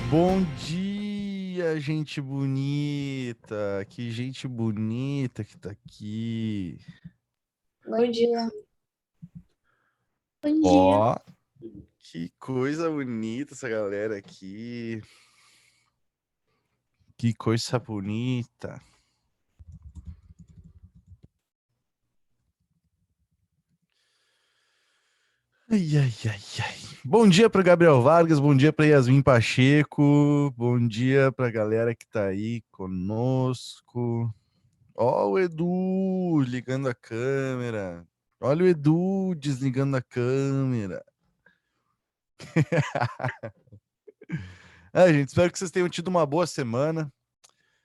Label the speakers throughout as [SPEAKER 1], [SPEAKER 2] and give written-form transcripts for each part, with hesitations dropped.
[SPEAKER 1] Bom dia, gente bonita. Que gente bonita que tá aqui.
[SPEAKER 2] Bom dia. Bom dia.
[SPEAKER 1] Ó, que coisa bonita essa galera aqui. Que coisa bonita. Ai, ai, ai, ai. Bom dia para Gabriel Vargas, bom dia para Yasmin Pacheco, bom dia para a galera que tá aí conosco. Ó, o Edu ligando a câmera. Olha o Edu desligando a câmera. Gente, espero que vocês tenham tido uma boa semana.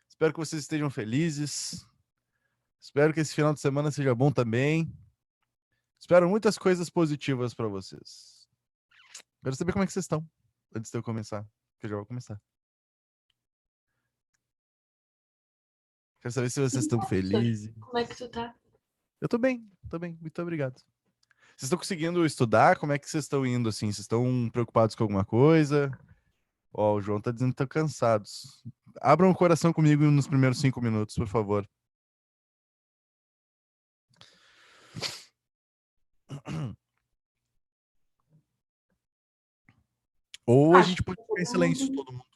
[SPEAKER 1] Espero que vocês estejam felizes. Espero que esse final de semana seja bom também. Espero muitas coisas positivas para vocês. Quero saber como é que vocês estão antes de eu começar, que eu já vou começar. Quero saber se vocês estão felizes.
[SPEAKER 2] Como é que tu tá?
[SPEAKER 1] Eu tô bem, muito obrigado. Vocês estão conseguindo estudar? Como é que vocês estão indo assim? Vocês estão preocupados com alguma coisa? Ó, o João tá dizendo que estão cansados. Abram o coração comigo nos primeiros 5 minutos, por favor. Ou a
[SPEAKER 2] Acho
[SPEAKER 1] gente
[SPEAKER 2] que
[SPEAKER 1] pode
[SPEAKER 2] tá
[SPEAKER 1] ficar em
[SPEAKER 2] todo
[SPEAKER 1] silêncio,
[SPEAKER 2] mundo.
[SPEAKER 1] todo mundo.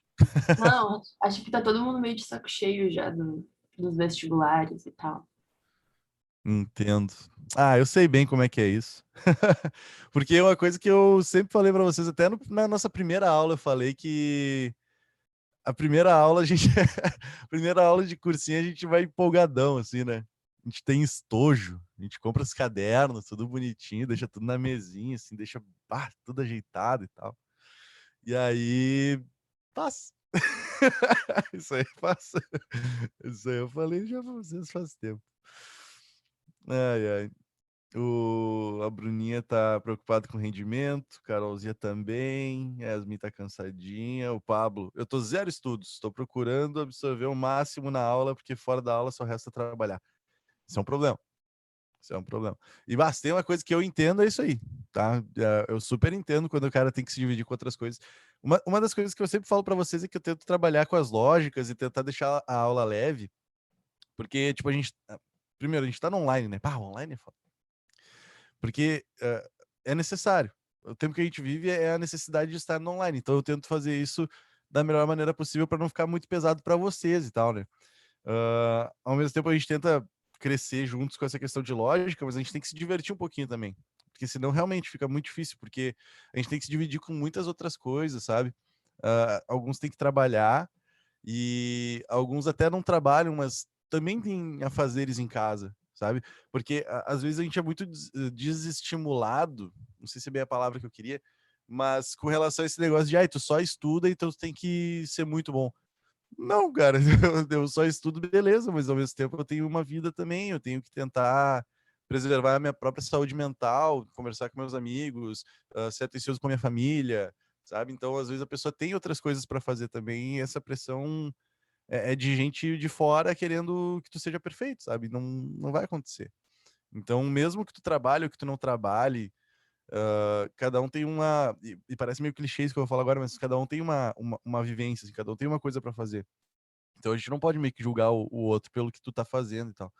[SPEAKER 2] Não, acho que tá todo mundo meio de saco cheio já dos vestibulares e tal.
[SPEAKER 1] Entendo. Eu sei bem como é que é isso. Porque é uma coisa que eu sempre falei pra vocês, até na nossa primeira aula, eu falei que a primeira aula a gente a primeira aula de cursinho a gente vai empolgadão assim, né? A gente tem estojo, a gente compra os cadernos, tudo bonitinho, deixa tudo na mesinha assim, deixa tudo ajeitado e tal. E aí passa. Isso aí passa. Isso aí eu falei já pra vocês faz tempo. Ai, ai. A Bruninha tá preocupada com rendimento, Carolzinha também, Yasmin tá cansadinha, o Pablo, eu tô zero estudos, tô procurando absorver o máximo na aula, porque fora da aula só resta trabalhar. Isso é um problema. Isso é um problema. E basta, tem uma coisa que eu entendo, é isso aí, tá? Eu super entendo quando o cara tem que se dividir com outras coisas. Uma das coisas que eu sempre falo pra vocês é que eu tento trabalhar com as lógicas e tentar deixar a aula leve, porque, tipo, primeiro, a gente tá no online, né? Online é foda. Porque é necessário. O tempo que a gente vive é a necessidade de estar no online. Então eu tento fazer isso da melhor maneira possível para não ficar muito pesado para vocês e tal, né? Ao mesmo tempo a gente tenta crescer juntos com essa questão de lógica, mas a gente tem que se divertir um pouquinho também. Porque senão realmente fica muito difícil, porque a gente tem que se dividir com muitas outras coisas, sabe? Alguns têm que trabalhar e alguns até não trabalham, mas também têm afazeres em casa, sabe? Porque às vezes a gente é muito desestimulado, não sei se é bem a palavra que eu queria, mas com relação a esse negócio de, tu só estuda, então tu tem que ser muito bom. Não, cara, eu só estudo, beleza, mas ao mesmo tempo eu tenho uma vida também, eu tenho que tentar preservar a minha própria saúde mental, conversar com meus amigos, ser atencioso com a minha família, sabe? Então, às vezes a pessoa tem outras coisas para fazer também, e essa pressão é de gente de fora querendo que tu seja perfeito, sabe? Não, não vai acontecer. Então, mesmo que tu trabalhe ou que tu não trabalhe, cada um tem uma. E parece meio clichê isso que eu vou falar agora, mas cada um tem uma vivência, assim, cada um tem uma coisa para fazer. Então a gente não pode meio que julgar o outro pelo que tu tá fazendo e tal.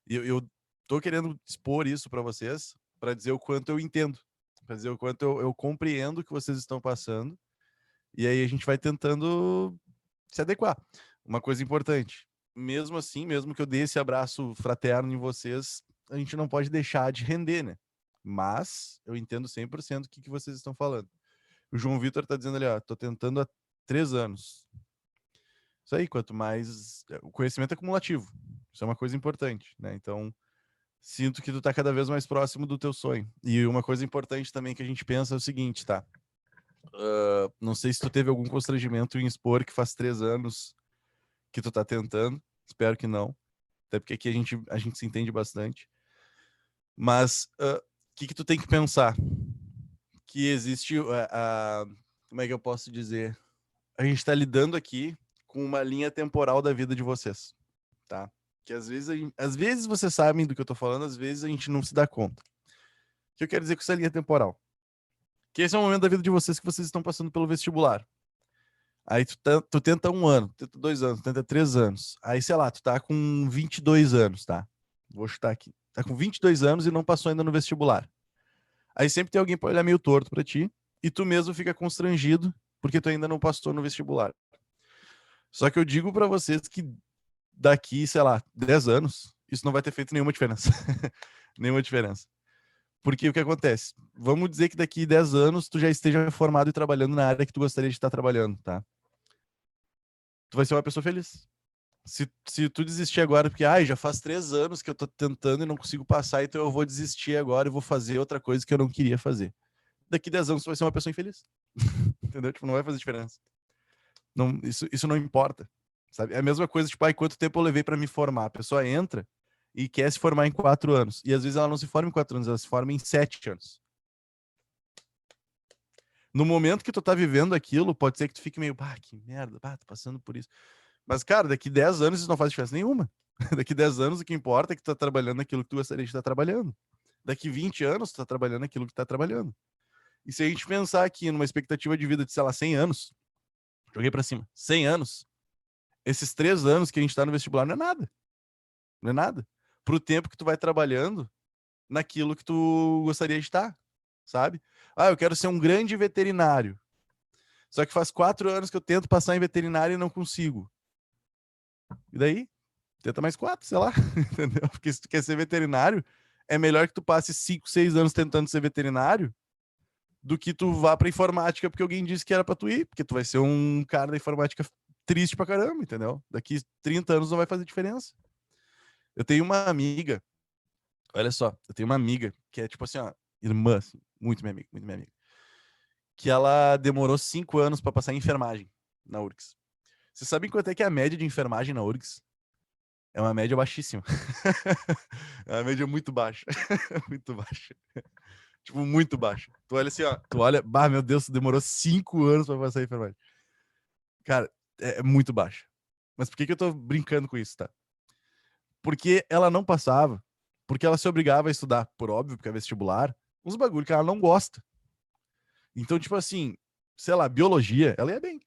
[SPEAKER 1] E eu tô querendo expor isso para vocês, para dizer o quanto eu entendo, para dizer o quanto eu compreendo o que vocês estão passando. E aí a gente vai tentando se adequar. Uma coisa importante, mesmo assim, mesmo que eu dê esse abraço fraterno em vocês, a gente não pode deixar de render, né? Mas eu entendo 100% o que vocês estão falando. O João Vitor tá dizendo ali, ó, tô tentando há 3 anos. Isso aí, quanto mais. O conhecimento é cumulativo. Isso é uma coisa importante, né? Então, sinto que tu tá cada vez mais próximo do teu sonho. E uma coisa importante também que a gente pensa é o seguinte, tá? Não sei se tu teve algum constrangimento em expor que faz 3 anos que tu tá tentando. Espero que não. Até porque aqui a gente se entende bastante. Mas o que tu tem que pensar? Que existe como é que eu posso dizer? A gente tá lidando aqui com uma linha temporal da vida de vocês, tá? Que às vezes vocês sabem do que eu tô falando, às vezes a gente não se dá conta. O que eu quero dizer com essa linha temporal? Que esse é o momento da vida de vocês que vocês estão passando pelo vestibular. Aí tu tenta 1 ano, tenta 2 anos, tenta 3 anos. Aí, sei lá, tu tá com 22 anos, tá? Vou chutar aqui. Tá com 22 anos e não passou ainda no vestibular. Aí sempre tem alguém pra olhar meio torto pra ti e tu mesmo fica constrangido porque tu ainda não passou no vestibular. Só que eu digo pra vocês que daqui, sei lá, 10 anos, isso não vai ter feito nenhuma diferença. Nenhuma diferença. Porque o que acontece? Vamos dizer que daqui 10 anos tu já esteja formado e trabalhando na área que tu gostaria de estar trabalhando, tá? Tu vai ser uma pessoa feliz. Se tu desistir agora, porque já faz 3 anos que eu tô tentando e não consigo passar, então eu vou desistir agora e vou fazer outra coisa que eu não queria fazer. Daqui 10 anos tu vai ser uma pessoa infeliz. Entendeu? Tipo, não vai fazer diferença. Não, isso não importa. Sabe? É a mesma coisa, tipo, quanto tempo eu levei para me formar? A pessoa entra e quer se formar em 4 anos. E às vezes ela não se forma em 4 anos, ela se forma em 7 anos. No momento que tu tá vivendo aquilo, pode ser que tu fique meio, que merda, tô passando por isso. Mas, cara, daqui 10 anos isso não faz diferença nenhuma. Daqui 10 anos o que importa é que tu tá trabalhando naquilo que tu gostaria de estar trabalhando. Daqui 20 anos tu tá trabalhando naquilo que tu tá trabalhando. E se a gente pensar aqui numa expectativa de vida de, sei lá, 100 anos, joguei pra cima, 100 anos, esses 3 anos que a gente tá no vestibular não é nada. Não é nada. Pro tempo que tu vai trabalhando naquilo que tu gostaria de estar, sabe? Eu quero ser um grande veterinário. Só que faz 4 anos que eu tento passar em veterinário e não consigo. E daí? Tenta mais 4, sei lá. Entendeu? Porque se tu quer ser veterinário, é melhor que tu passe 5, 6 anos tentando ser veterinário do que tu vá pra informática porque alguém disse que era pra tu ir. Porque tu vai ser um cara da informática triste pra caramba, entendeu? Daqui 30 anos não vai fazer diferença. Eu tenho uma amiga, olha só, eu tenho uma amiga que é tipo assim, ó, irmã, assim, muito minha amiga, que ela demorou 5 anos pra passar em enfermagem na URGS. Vocês sabem quanto é que é a média de enfermagem na URGS? É uma média baixíssima. É uma média muito baixa. Muito baixa. Tipo, muito baixa. Tu olha assim, ó. Tu olha, meu Deus, demorou 5 anos pra passar em enfermagem. Cara, é muito baixa. Mas por que eu tô brincando com isso, tá? Porque ela não passava, porque ela se obrigava a estudar, por óbvio, porque é vestibular, uns bagulho que ela não gosta. Então, tipo assim, sei lá, biologia, ela ia bem.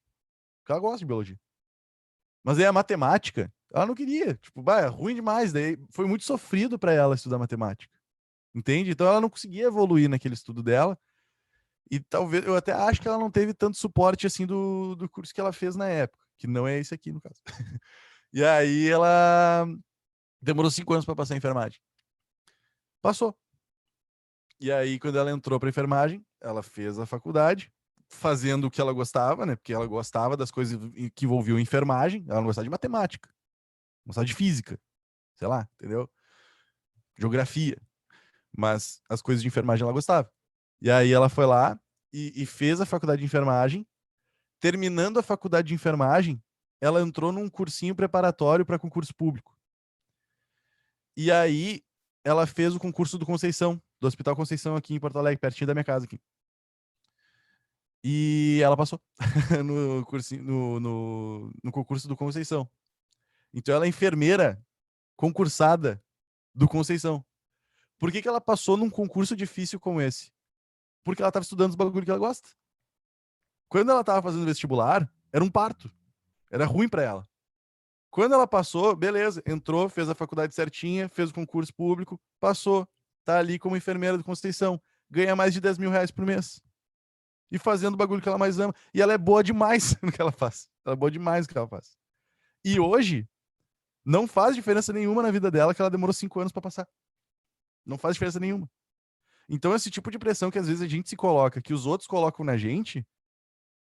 [SPEAKER 1] Porque ela gosta de biologia. Mas aí a matemática, ela não queria. Tipo, é ruim demais. Daí foi muito sofrido para ela estudar matemática. Entende? Então ela não conseguia evoluir naquele estudo dela. E talvez, eu até acho que ela não teve tanto suporte assim do curso que ela fez na época. Que não é esse aqui, no caso. E aí ela demorou 5 anos para passar em enfermagem. Passou. E aí, quando ela entrou para enfermagem, ela fez a faculdade, fazendo o que ela gostava, né? Porque ela gostava das coisas que envolviam enfermagem, ela não gostava de matemática, não gostava de física, sei lá, entendeu? Geografia. Mas as coisas de enfermagem ela gostava. E aí ela foi lá e fez a faculdade de enfermagem. Terminando a faculdade de enfermagem, ela entrou num cursinho preparatório para concurso público. E aí ela fez o concurso do Conceição, do Hospital Conceição aqui em Porto Alegre, pertinho da minha casa aqui. E ela passou no, cursinho, no concurso do Conceição. Então ela é enfermeira concursada do Conceição. Por que ela passou num concurso difícil como esse? Porque ela estava estudando os bagulho que ela gosta. Quando ela estava fazendo vestibular, era um parto. Era ruim para ela. Quando ela passou, beleza, entrou, fez a faculdade certinha, fez o concurso público, passou. Tá ali como enfermeira do Conceição. Ganha mais de 10 mil reais por mês. E fazendo o bagulho que ela mais ama. E ela é boa demais no que ela faz. Ela é boa demais no que ela faz. E hoje, não faz diferença nenhuma na vida dela que ela demorou 5 anos para passar. Não faz diferença nenhuma. Então, esse tipo de pressão que às vezes a gente se coloca, que os outros colocam na gente,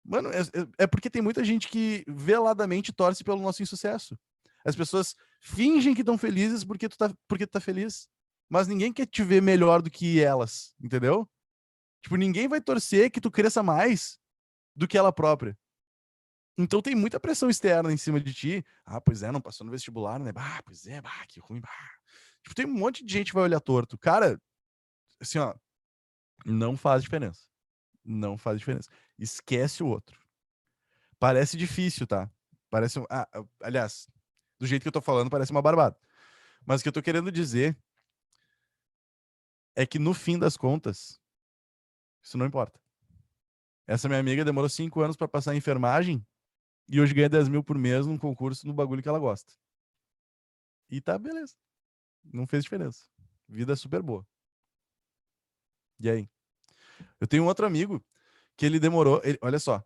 [SPEAKER 1] mano, é porque tem muita gente que veladamente torce pelo nosso insucesso. As pessoas fingem que estão felizes porque tu tá feliz. Mas ninguém quer te ver melhor do que elas, entendeu? Tipo, ninguém vai torcer que tu cresça mais do que ela própria. Então tem muita pressão externa em cima de ti. Pois é, não passou no vestibular, né? Pois é, que ruim. Tipo, tem um monte de gente que vai olhar torto. Cara, assim, ó, não faz diferença. Não faz diferença. Esquece o outro. Parece difícil, tá? Parece. Aliás, do jeito que eu tô falando, parece uma barbada. Mas o que eu tô querendo dizer é que no fim das contas, isso não importa. Essa minha amiga demorou 5 anos para passar em enfermagem E hoje ganha 10 mil por mês num concurso no bagulho que ela gosta. E tá, beleza. Não fez diferença. Vida super boa. E aí? Eu tenho um outro amigo que ele demorou... olha só.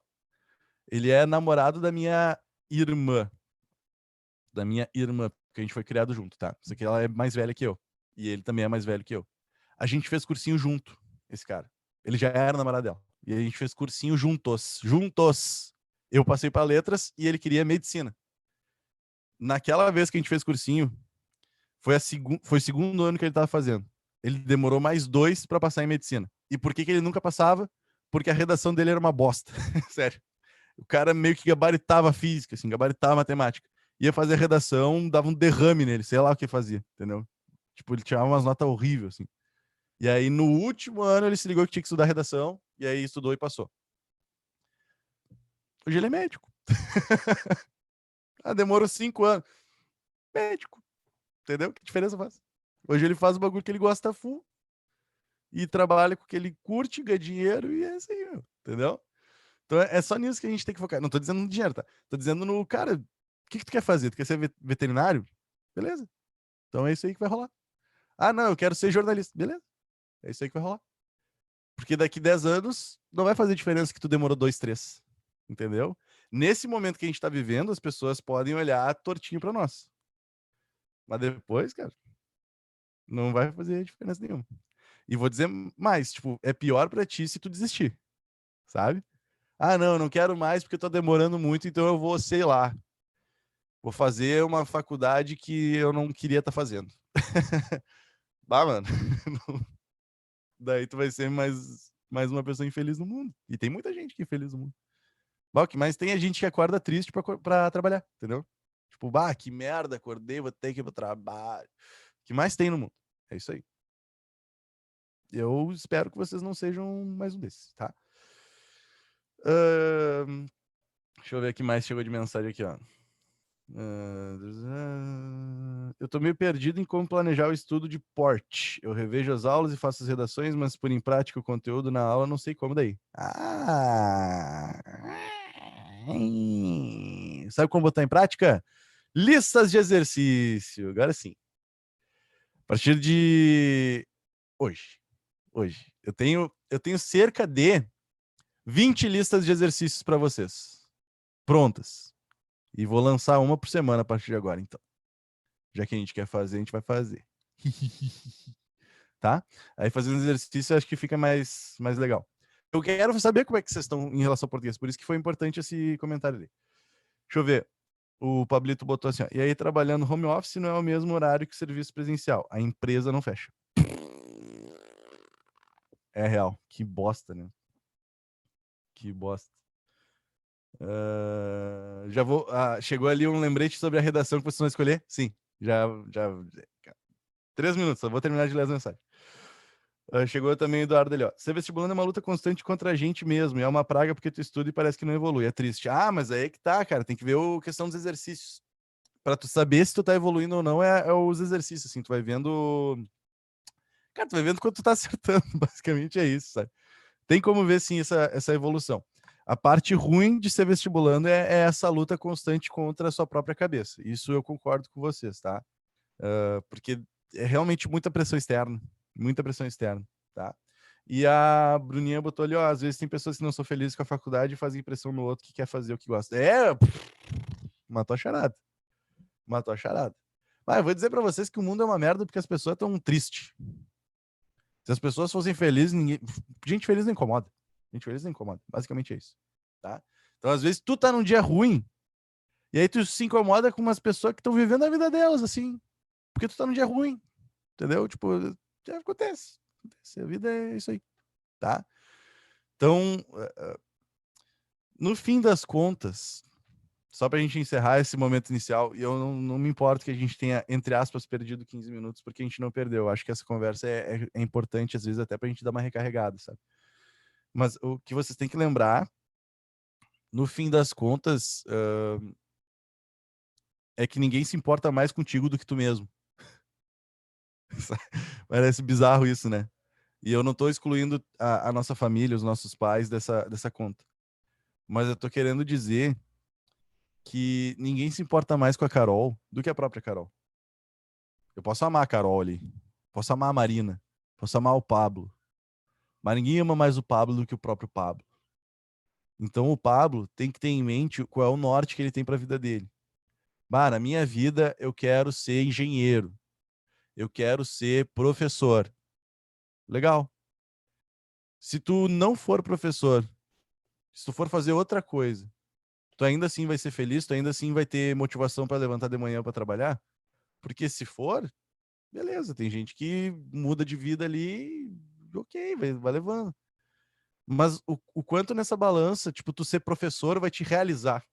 [SPEAKER 1] Ele é namorado da minha irmã. Da minha irmã, porque a gente foi criado junto, tá? Isso aqui ela é mais velha que eu. E ele também é mais velho que eu. A gente fez cursinho junto, esse cara. Ele já era namorado dela. E a gente fez cursinho juntos. Juntos! Eu passei para letras e ele queria medicina. Naquela vez que a gente fez cursinho, foi o segundo ano que ele estava fazendo. Ele demorou mais 2 para passar em medicina. E por que ele nunca passava? Porque a redação dele era uma bosta. Sério. O cara meio que gabaritava física, assim, gabaritava matemática. Ia fazer a redação, dava um derrame nele, sei lá o que fazia, entendeu? Tipo, ele tirava umas notas horríveis, assim. E aí, no último ano, ele se ligou que tinha que estudar redação, e aí estudou e passou. Hoje ele é médico. Demorou 5 anos. Médico. Entendeu? Que diferença faz? Hoje ele faz o bagulho que ele gosta full, e trabalha com o que ele curte, ganha dinheiro, e é isso aí, meu. Entendeu? Então é só nisso que a gente tem que focar. Não tô dizendo no dinheiro, tá? Tô dizendo no, cara, o que tu quer fazer? Tu quer ser veterinário? Beleza. Então é isso aí que vai rolar. Ah, não, eu quero ser jornalista. Beleza. É isso aí que vai rolar. Porque daqui 10 anos não vai fazer diferença que tu demorou 2, 3. Entendeu? Nesse momento que a gente tá vivendo, as pessoas podem olhar tortinho pra nós. Mas depois, cara, não vai fazer diferença nenhuma. E vou dizer mais, tipo, é pior pra ti se tu desistir, sabe? Ah, não, eu não quero mais porque eu tô demorando muito, então eu vou, sei lá, vou fazer uma faculdade que eu não queria estar fazendo. Bah, mano. Daí tu vai ser mais uma pessoa infeliz no mundo. E tem muita gente que é infeliz no mundo. Bah, o que mais tem é gente que acorda triste pra trabalhar, entendeu? Tipo, bah, que merda, acordei, vou ter que ir pro trabalho. O que mais tem no mundo? É isso aí. Eu espero que vocês não sejam mais um desses, tá? Deixa eu ver o que mais chegou de mensagem aqui, ó. Eu tô meio perdido em como planejar o estudo de porte. Eu revejo as aulas e faço as redações, mas por em prática o conteúdo na aula não sei como daí. Sabe como botar em prática? Listas de exercício. Agora sim. A partir de hoje, eu tenho cerca de 20 listas de exercícios para vocês. Prontas. E vou lançar uma por semana a partir de agora, então. Já que a gente quer fazer, a gente vai fazer. Tá? Aí fazendo exercício, acho que fica mais legal. Eu quero saber como é que vocês estão em relação ao português, por isso que foi importante esse comentário ali. Deixa eu ver. O Pablito botou assim, ó, e aí trabalhando home office não é o mesmo horário que serviço presencial. A empresa não fecha. É real. Que bosta, né? Que bosta. Já vou. Chegou ali um lembrete sobre a redação que vocês vão escolher? Sim. Já. 3 minutos, só vou terminar de ler as mensagens. Chegou também o Eduardo ali, ó. Ser vestibulando é uma luta constante contra a gente mesmo. E é uma praga porque tu estuda e parece que não evolui. É triste. Mas aí é que tá, cara. Tem que ver a questão dos exercícios. Pra tu saber se tu tá evoluindo ou não, é os exercícios, assim. Tu vai vendo. Cara, tu vai vendo quando tu tá acertando. Basicamente é isso, sabe? Tem como ver, sim, essa evolução. A parte ruim de ser vestibulando é essa luta constante contra a sua própria cabeça. Isso eu concordo com vocês, tá? Porque é realmente muita pressão externa. Muita pressão externa, tá? E a Bruninha botou ali, ó, às vezes tem pessoas que não são felizes com a faculdade e fazem impressão no outro que quer fazer o que gosta. Matou a charada. Matou a charada. Mas eu vou dizer pra vocês que o mundo é uma merda porque as pessoas estão tristes. Se as pessoas fossem felizes, gente feliz não incomoda. Gente feliz não incomoda. Basicamente é isso, tá? Então, às vezes, tu tá num dia ruim e aí tu se incomoda com umas pessoas que estão vivendo a vida delas, assim, porque tu tá num dia ruim, entendeu? Tipo, acontece. A vida é isso aí, tá? Então, no fim das contas, só pra gente encerrar esse momento inicial, e eu não me importo que a gente tenha, entre aspas, perdido 15 minutos, porque a gente não perdeu. Eu acho que essa conversa é importante, às vezes, até pra gente dar uma recarregada, sabe? Mas o que vocês têm que lembrar, no fim das contas, é que ninguém se importa mais contigo do que tu mesmo. Parece bizarro isso, né? E eu não tô excluindo a nossa família, os nossos pais dessa conta. Mas eu tô querendo dizer que ninguém se importa mais com a Carol do que a própria Carol. Eu posso amar a Carol ali, posso amar a Marina, posso amar o Pablo, mas ninguém ama mais o Pablo do que o próprio Pablo. Então o Pablo tem que ter em mente qual é o norte que ele tem para a vida dele. Bah, na minha vida eu quero ser engenheiro, eu quero ser professor. Legal. Se tu não for professor, se tu for fazer outra coisa, tu ainda assim vai ser feliz, tu ainda assim vai ter motivação para levantar de manhã para trabalhar? Porque se for, beleza, tem gente que muda de vida ali, ok, vai levando. Mas o quanto nessa balança, tipo, tu ser professor vai te realizar.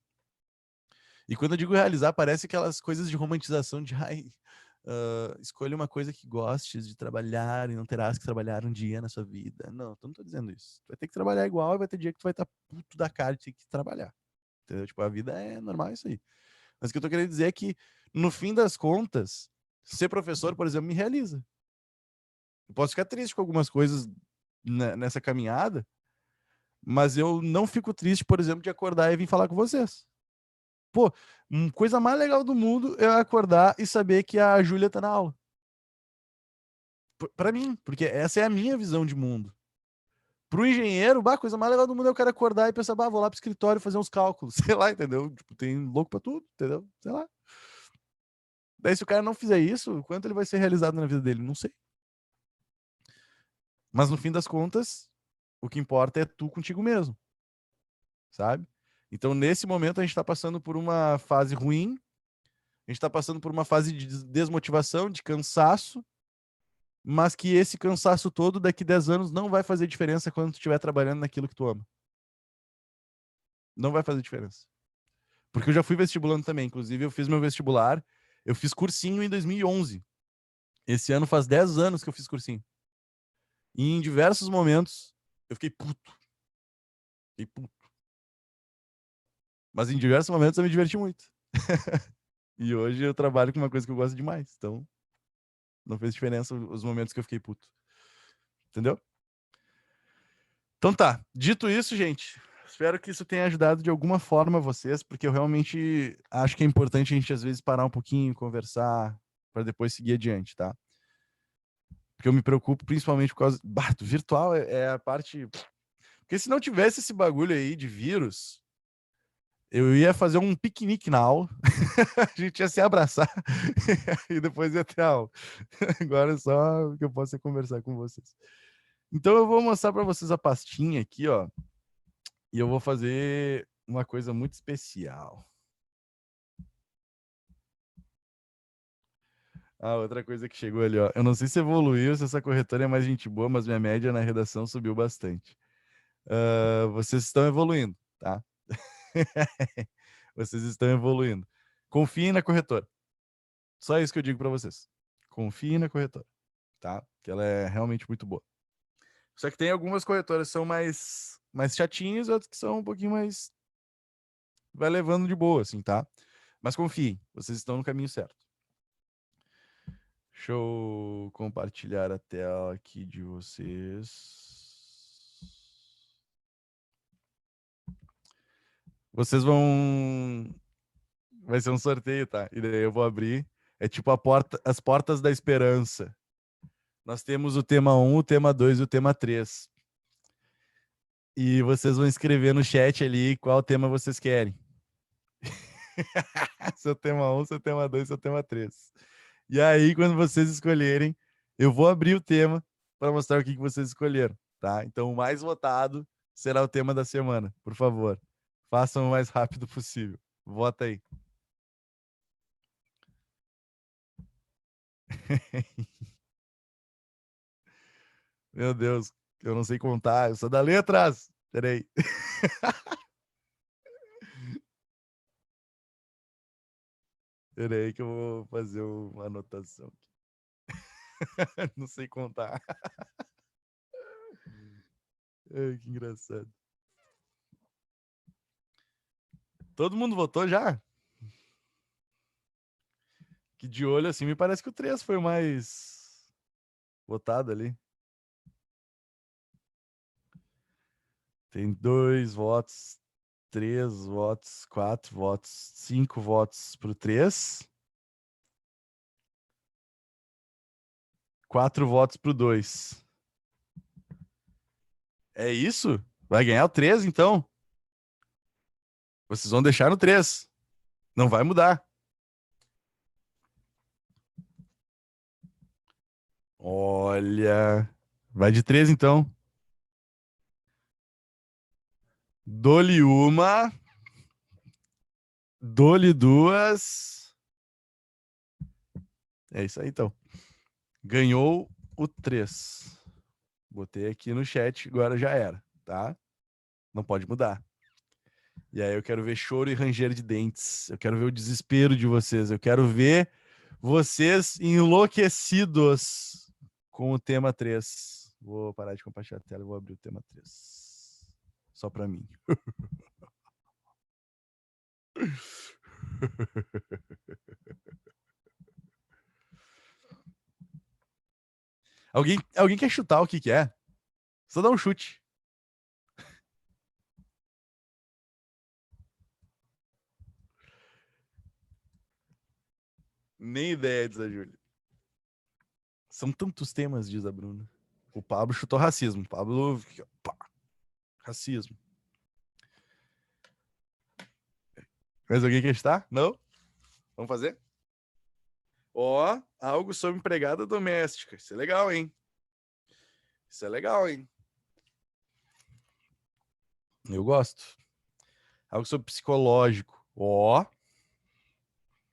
[SPEAKER 1] E quando eu digo realizar, parece aquelas coisas de romantização de, ai, escolha uma coisa que gostes de trabalhar e não terás que trabalhar um dia na sua vida. Não, eu não tô dizendo isso. Tu vai ter que trabalhar igual e vai ter dia que tu vai estar puto da cara de ter que trabalhar. Entendeu? Tipo, a vida é normal isso aí. Mas o que eu tô querendo dizer é que, no fim das contas, ser professor, por exemplo, me realiza. Eu posso ficar triste com algumas coisas nessa caminhada, mas eu não fico triste, por exemplo, de acordar e vir falar com vocês. Pô, coisa mais legal do mundo é acordar e saber que a Júlia tá na aula. Pra mim, porque essa é a minha visão de mundo. Pro engenheiro, bah, a coisa mais legal do mundo é o cara acordar e pensar, bah, vou lá pro escritório fazer uns cálculos, sei lá, entendeu? Tipo, tem louco pra tudo, entendeu? Sei lá. Daí se o cara não fizer isso, quanto ele vai ser realizado na vida dele? Não sei. Mas no fim das contas, o que importa é tu contigo mesmo, sabe? Então, nesse momento, a gente tá passando por uma fase ruim, a gente tá passando por uma fase de desmotivação, de cansaço, mas que esse cansaço todo, daqui 10 anos, não vai fazer diferença quando tu estiver trabalhando naquilo que tu ama. Não vai fazer diferença. Porque eu já fui vestibulando também. Inclusive, eu fiz meu vestibular. Eu fiz cursinho em 2011. Esse ano faz 10 anos que eu fiz cursinho. E em diversos momentos, eu fiquei puto. Fiquei puto. Mas em diversos momentos eu me diverti muito. E hoje eu trabalho com uma coisa que eu gosto demais. Então, não fez diferença os momentos que eu fiquei puto. Entendeu? Então tá. Dito isso, gente, espero que isso tenha ajudado de alguma forma vocês, porque eu realmente acho que é importante a gente às vezes parar um pouquinho, conversar, para depois seguir adiante, tá? Porque eu me preocupo principalmente por causa. Bah, do virtual é a parte. Porque se não tivesse esse bagulho aí de vírus, eu ia fazer um piquenique na aula, a gente ia se abraçar e depois ia ter aula. Agora é só o que eu posso é conversar com vocês. Então eu vou mostrar para vocês a pastinha aqui, ó. E eu vou fazer uma coisa muito especial. Ah, outra coisa que chegou ali, ó. Eu não sei se evoluiu, se essa corretora é mais gente boa, mas minha média na redação subiu bastante. Vocês estão evoluindo, tá? Vocês estão evoluindo. Confiem na corretora. Só isso que eu digo para vocês. Confiem na corretora, tá? Que ela é realmente muito boa. Só que tem algumas corretoras que são mais chatinhas, outras que são um pouquinho mais. Vai levando de boa, assim, tá? Mas confiem, vocês estão no caminho certo. Deixa eu compartilhar a tela aqui de vocês. Vocês vão. Vai ser um sorteio, tá? E daí eu vou abrir. É tipo as portas da esperança. Nós temos o tema 1, o tema 2 e o tema 3. E vocês vão escrever no chat ali qual tema vocês querem. Seu tema 1, seu tema 2, seu tema 3. E aí, quando vocês escolherem, eu vou abrir o tema para mostrar o que vocês escolheram, tá? Então, o mais votado será o tema da semana. Por favor, façam o mais rápido possível. Vota aí. Meu Deus, eu não sei contar, eu sou da letras. Peraí. Peraí que eu vou fazer uma anotação. Não sei contar. Ai, que engraçado. Todo mundo votou já? Que de olho assim, me parece que o 3 foi o mais votado ali. Tem 2 votos. 3 votos, 4 votos, 5 votos pro 3. 4 votos pro 2. É isso? Vai ganhar o 3, então? Vocês vão deixar no 3. Não vai mudar. Olha. Vai de 3, então. Dou-lhe uma. Dou-lhe duas. É isso aí, então. Ganhou o 3. Botei aqui no chat, agora já era, tá? Não pode mudar. E aí eu quero ver choro e ranger de dentes. Eu quero ver o desespero de vocês. Eu quero ver vocês enlouquecidos com o tema 3. Vou parar de compartilhar a tela e vou abrir o tema 3. Só para mim. Alguém quer chutar o que é? Só dá um chute. Nem ideia, diz a Júlia. São tantos temas, diz a Bruna. O Pablo chutou racismo. O Pablo... Pá, racismo. Mas alguém quer chutar? Não? Vamos fazer? Ó, algo sobre empregada doméstica. Isso é legal, hein? Isso é legal, hein? Eu gosto. Algo sobre psicológico. Ó,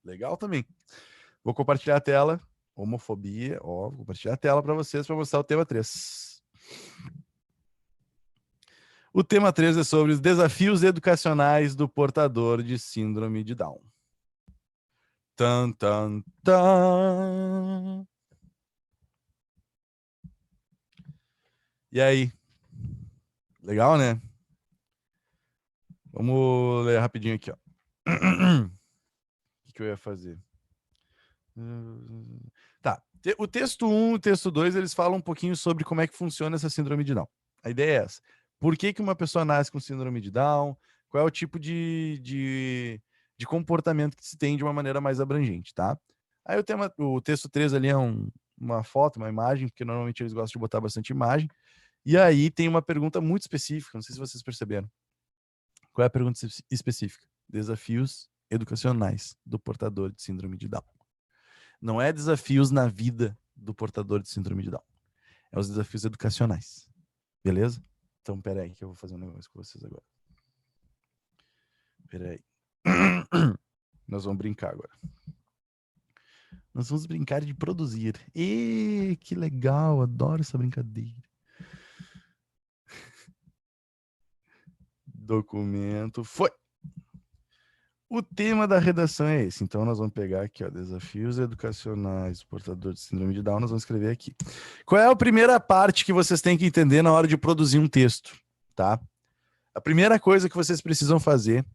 [SPEAKER 1] legal também. Vou compartilhar a tela. Homofobia. Ó, vou compartilhar a tela para vocês para mostrar o tema 3. O tema 3 é sobre os desafios educacionais do portador de síndrome de Down. Tan, tan, tan. E aí? Legal, né? Vamos ler rapidinho aqui, ó. O que eu ia fazer? Tá. O texto 1 e o texto 2, eles falam um pouquinho sobre como é que funciona essa síndrome de Down. A ideia é essa. Por que uma pessoa nasce com síndrome de Down? Qual é o tipo de comportamento que se tem de uma maneira mais abrangente, tá? Aí o texto 3 ali é uma foto, uma imagem, porque normalmente eles gostam de botar bastante imagem. E aí tem uma pergunta muito específica, não sei se vocês perceberam. Qual é a pergunta específica? Desafios educacionais do portador de síndrome de Down. Não é desafios na vida do portador de síndrome de Down. É os desafios educacionais. Beleza? Então, peraí, que eu vou fazer um negócio com vocês agora. Peraí. Nós vamos brincar agora. Nós vamos brincar de produzir. E que legal, adoro essa brincadeira. Documento, foi. O tema da redação é esse. Então, nós vamos pegar aqui, ó, desafios educacionais do portador de síndrome de Down. Nós vamos escrever aqui. Qual é a primeira parte que vocês têm que entender na hora de produzir um texto, tá? A primeira coisa que vocês precisam fazer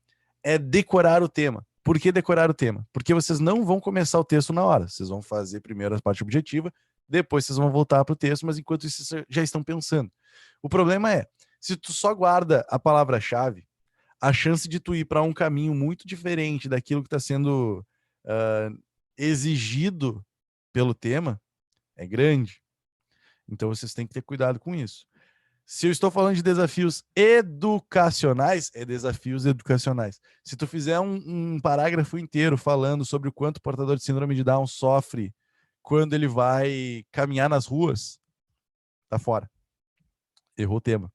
[SPEAKER 1] é decorar o tema. Por que decorar o tema? Porque vocês não vão começar o texto na hora. Vocês vão fazer primeiro a parte objetiva, depois vocês vão voltar para o texto, mas enquanto isso, vocês já estão pensando. O problema é, se tu só guarda a palavra-chave, a chance de tu ir para um caminho muito diferente daquilo que está sendo exigido pelo tema é grande. Então vocês têm que ter cuidado com isso. Se eu estou falando de desafios educacionais, é desafios educacionais. Se tu fizer um parágrafo inteiro falando sobre o quanto o portador de síndrome de Down sofre quando ele vai caminhar nas ruas, tá fora. Errou o tema.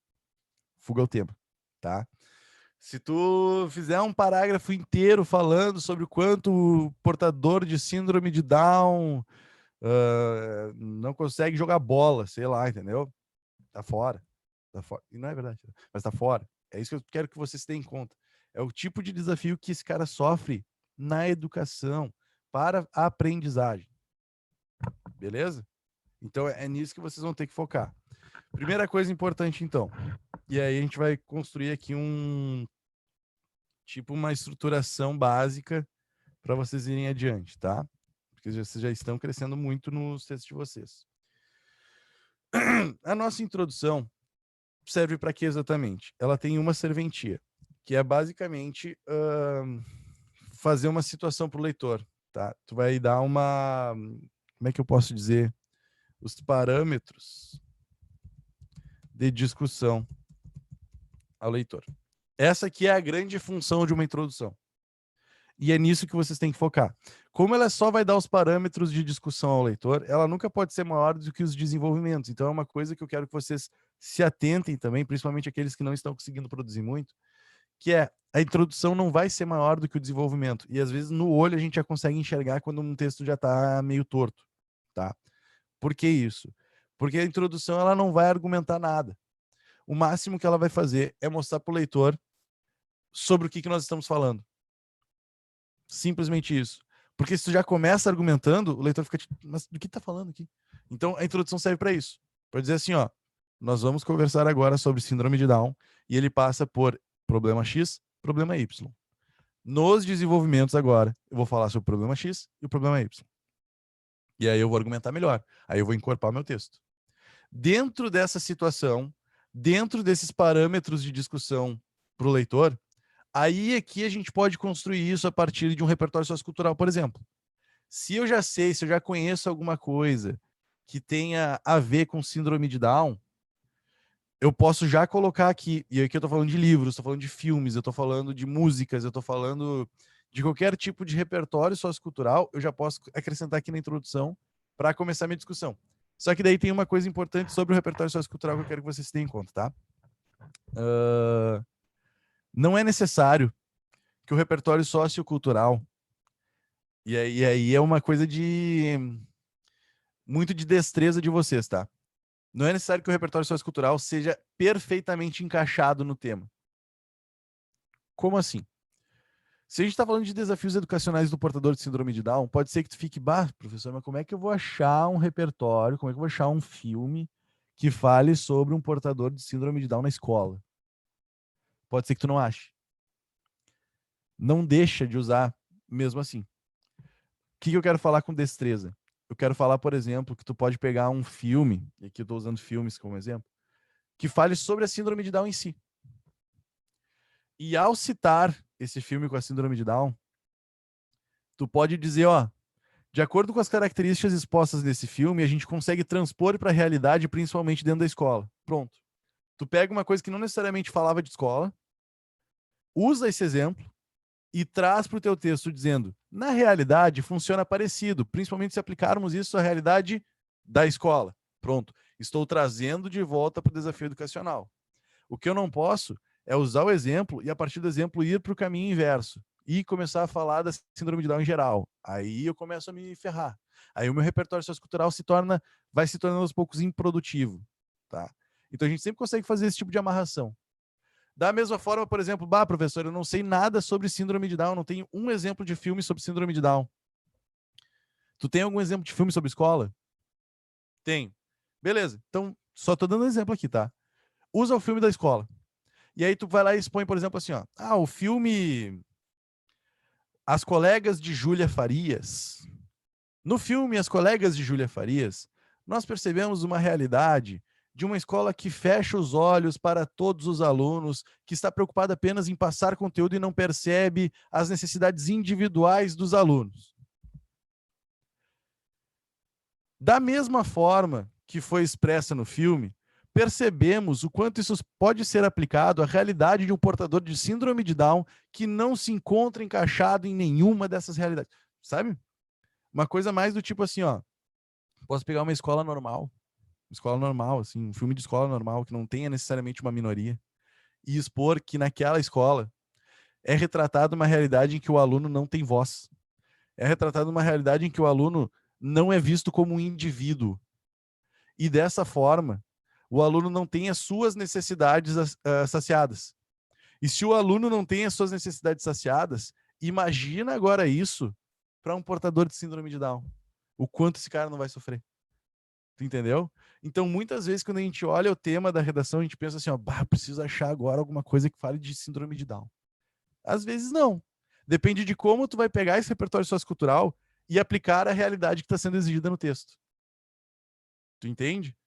[SPEAKER 1] Fuga o tema, tá? Se tu fizer um parágrafo inteiro falando sobre o quanto o portador de síndrome de Down não consegue jogar bola, sei lá, entendeu? Tá fora. Tá fora. E não é verdade, mas tá fora. É isso que eu quero que vocês tenham em conta. É o tipo de desafio que esse cara sofre na educação para a aprendizagem. Beleza? Então é nisso que vocês vão ter que focar. Primeira coisa importante, então. E aí a gente vai construir aqui uma estruturação básica para vocês irem adiante, tá? Porque vocês já estão crescendo muito nos textos de vocês. A nossa introdução serve para quê exatamente? Ela tem uma serventia. que é basicamente fazer uma situação para o leitor, tá? Tu vai dar uma, como é que eu posso dizer? Os parâmetros de discussão ao leitor. Essa aqui é a grande função de uma introdução. E é nisso que vocês têm que focar. Como ela só vai dar os parâmetros de discussão ao leitor, ela nunca pode ser maior do que os desenvolvimentos. Então é uma coisa que eu quero que vocês se atentem também, principalmente aqueles que não estão conseguindo produzir muito, que é a introdução não vai ser maior do que o desenvolvimento. E às vezes no olho a gente já consegue enxergar quando um texto já está meio torto, tá? Por que isso? Porque a introdução ela não vai argumentar nada. O máximo que ela vai fazer é mostrar para o leitor sobre o que nós estamos falando. Simplesmente isso. Porque se tu já começa argumentando, o leitor fica tipo, mas do que tá falando aqui? Então a introdução serve para isso. Para dizer assim, ó, nós vamos conversar agora sobre síndrome de Down e ele passa por problema X, problema Y. Nos desenvolvimentos agora, eu vou falar sobre o problema X e o problema Y. E aí eu vou argumentar melhor. Aí eu vou encorpar o meu texto. Dentro dessa situação, dentro desses parâmetros de discussão para o leitor, aí aqui a gente pode construir isso a partir de um repertório sociocultural, por exemplo. Se eu já sei, se eu já conheço alguma coisa que tenha a ver com síndrome de Down, eu posso já colocar aqui, e aqui eu tô falando de livros, tô falando de filmes, eu tô falando de músicas, eu tô falando de qualquer tipo de repertório sociocultural, eu já posso acrescentar aqui na introdução para começar a minha discussão. Só que daí tem uma coisa importante sobre o repertório sociocultural que eu quero que vocês tenham em conta, tá? Não é necessário que o repertório sociocultural, e aí é uma coisa de muito de destreza de vocês, tá? Não é necessário que o repertório sociocultural seja perfeitamente encaixado no tema. Como assim? Se a gente está falando de desafios educacionais do portador de síndrome de Down, pode ser que tu fique, bah, professor, mas como é que eu vou achar um repertório, como é que eu vou achar um filme que fale sobre um portador de síndrome de Down na escola? Pode ser que tu não ache. Não deixa de usar mesmo assim. O que eu quero falar com destreza? Eu quero falar, por exemplo, que tu pode pegar um filme, e aqui eu estou usando filmes como exemplo, que fale sobre a síndrome de Down em si. E ao citar esse filme com a síndrome de Down, tu pode dizer, ó, de acordo com as características expostas nesse filme, a gente consegue transpor para a realidade, principalmente dentro da escola. Pronto. Tu pega uma coisa que não necessariamente falava de escola, usa esse exemplo e traz para o teu texto dizendo, na realidade funciona parecido, principalmente se aplicarmos isso à realidade da escola. Pronto. Estou trazendo de volta para o desafio educacional. O que eu não posso é usar o exemplo e, a partir do exemplo, ir para o caminho inverso e começar a falar da síndrome de Down em geral. Aí eu começo a me ferrar. Aí o meu repertório sociocultural vai se tornando aos poucos improdutivo. Tá? Então a gente sempre consegue fazer esse tipo de amarração. Da mesma forma, por exemplo, bah, professor, eu não sei nada sobre síndrome de Down, não tenho um exemplo de filme sobre síndrome de Down. Tu tem algum exemplo de filme sobre escola? Tenho. Beleza, então só tô dando um exemplo aqui, tá? Usa o filme da escola. E aí tu vai lá e expõe, por exemplo, assim, ó. Ah, o filme As Colegas de Júlia Farias. No filme As Colegas de Júlia Farias, nós percebemos uma realidade de uma escola que fecha os olhos para todos os alunos, que está preocupada apenas em passar conteúdo e não percebe as necessidades individuais dos alunos. Da mesma forma que foi expressa no filme, percebemos o quanto isso pode ser aplicado à realidade de um portador de síndrome de Down que não se encontra encaixado em nenhuma dessas realidades. Sabe? Uma coisa mais do tipo assim, ó. Posso pegar uma escola normal, assim, um filme de escola normal, que não tenha necessariamente uma minoria, e expor que naquela escola é retratada uma realidade em que o aluno não tem voz. É retratada uma realidade em que o aluno não é visto como um indivíduo. E dessa forma, o aluno não tem as suas necessidades saciadas. E se o aluno não tem as suas necessidades saciadas, imagina agora isso para um portador de síndrome de Down. O quanto esse cara não vai sofrer. Tu entendeu? Então, muitas vezes, quando a gente olha o tema da redação, a gente pensa assim, ó, bah, preciso achar agora alguma coisa que fale de síndrome de Down. Às vezes, não. Depende de como tu vai pegar esse repertório sociocultural e aplicar a realidade que está sendo exigida no texto. Tu entende?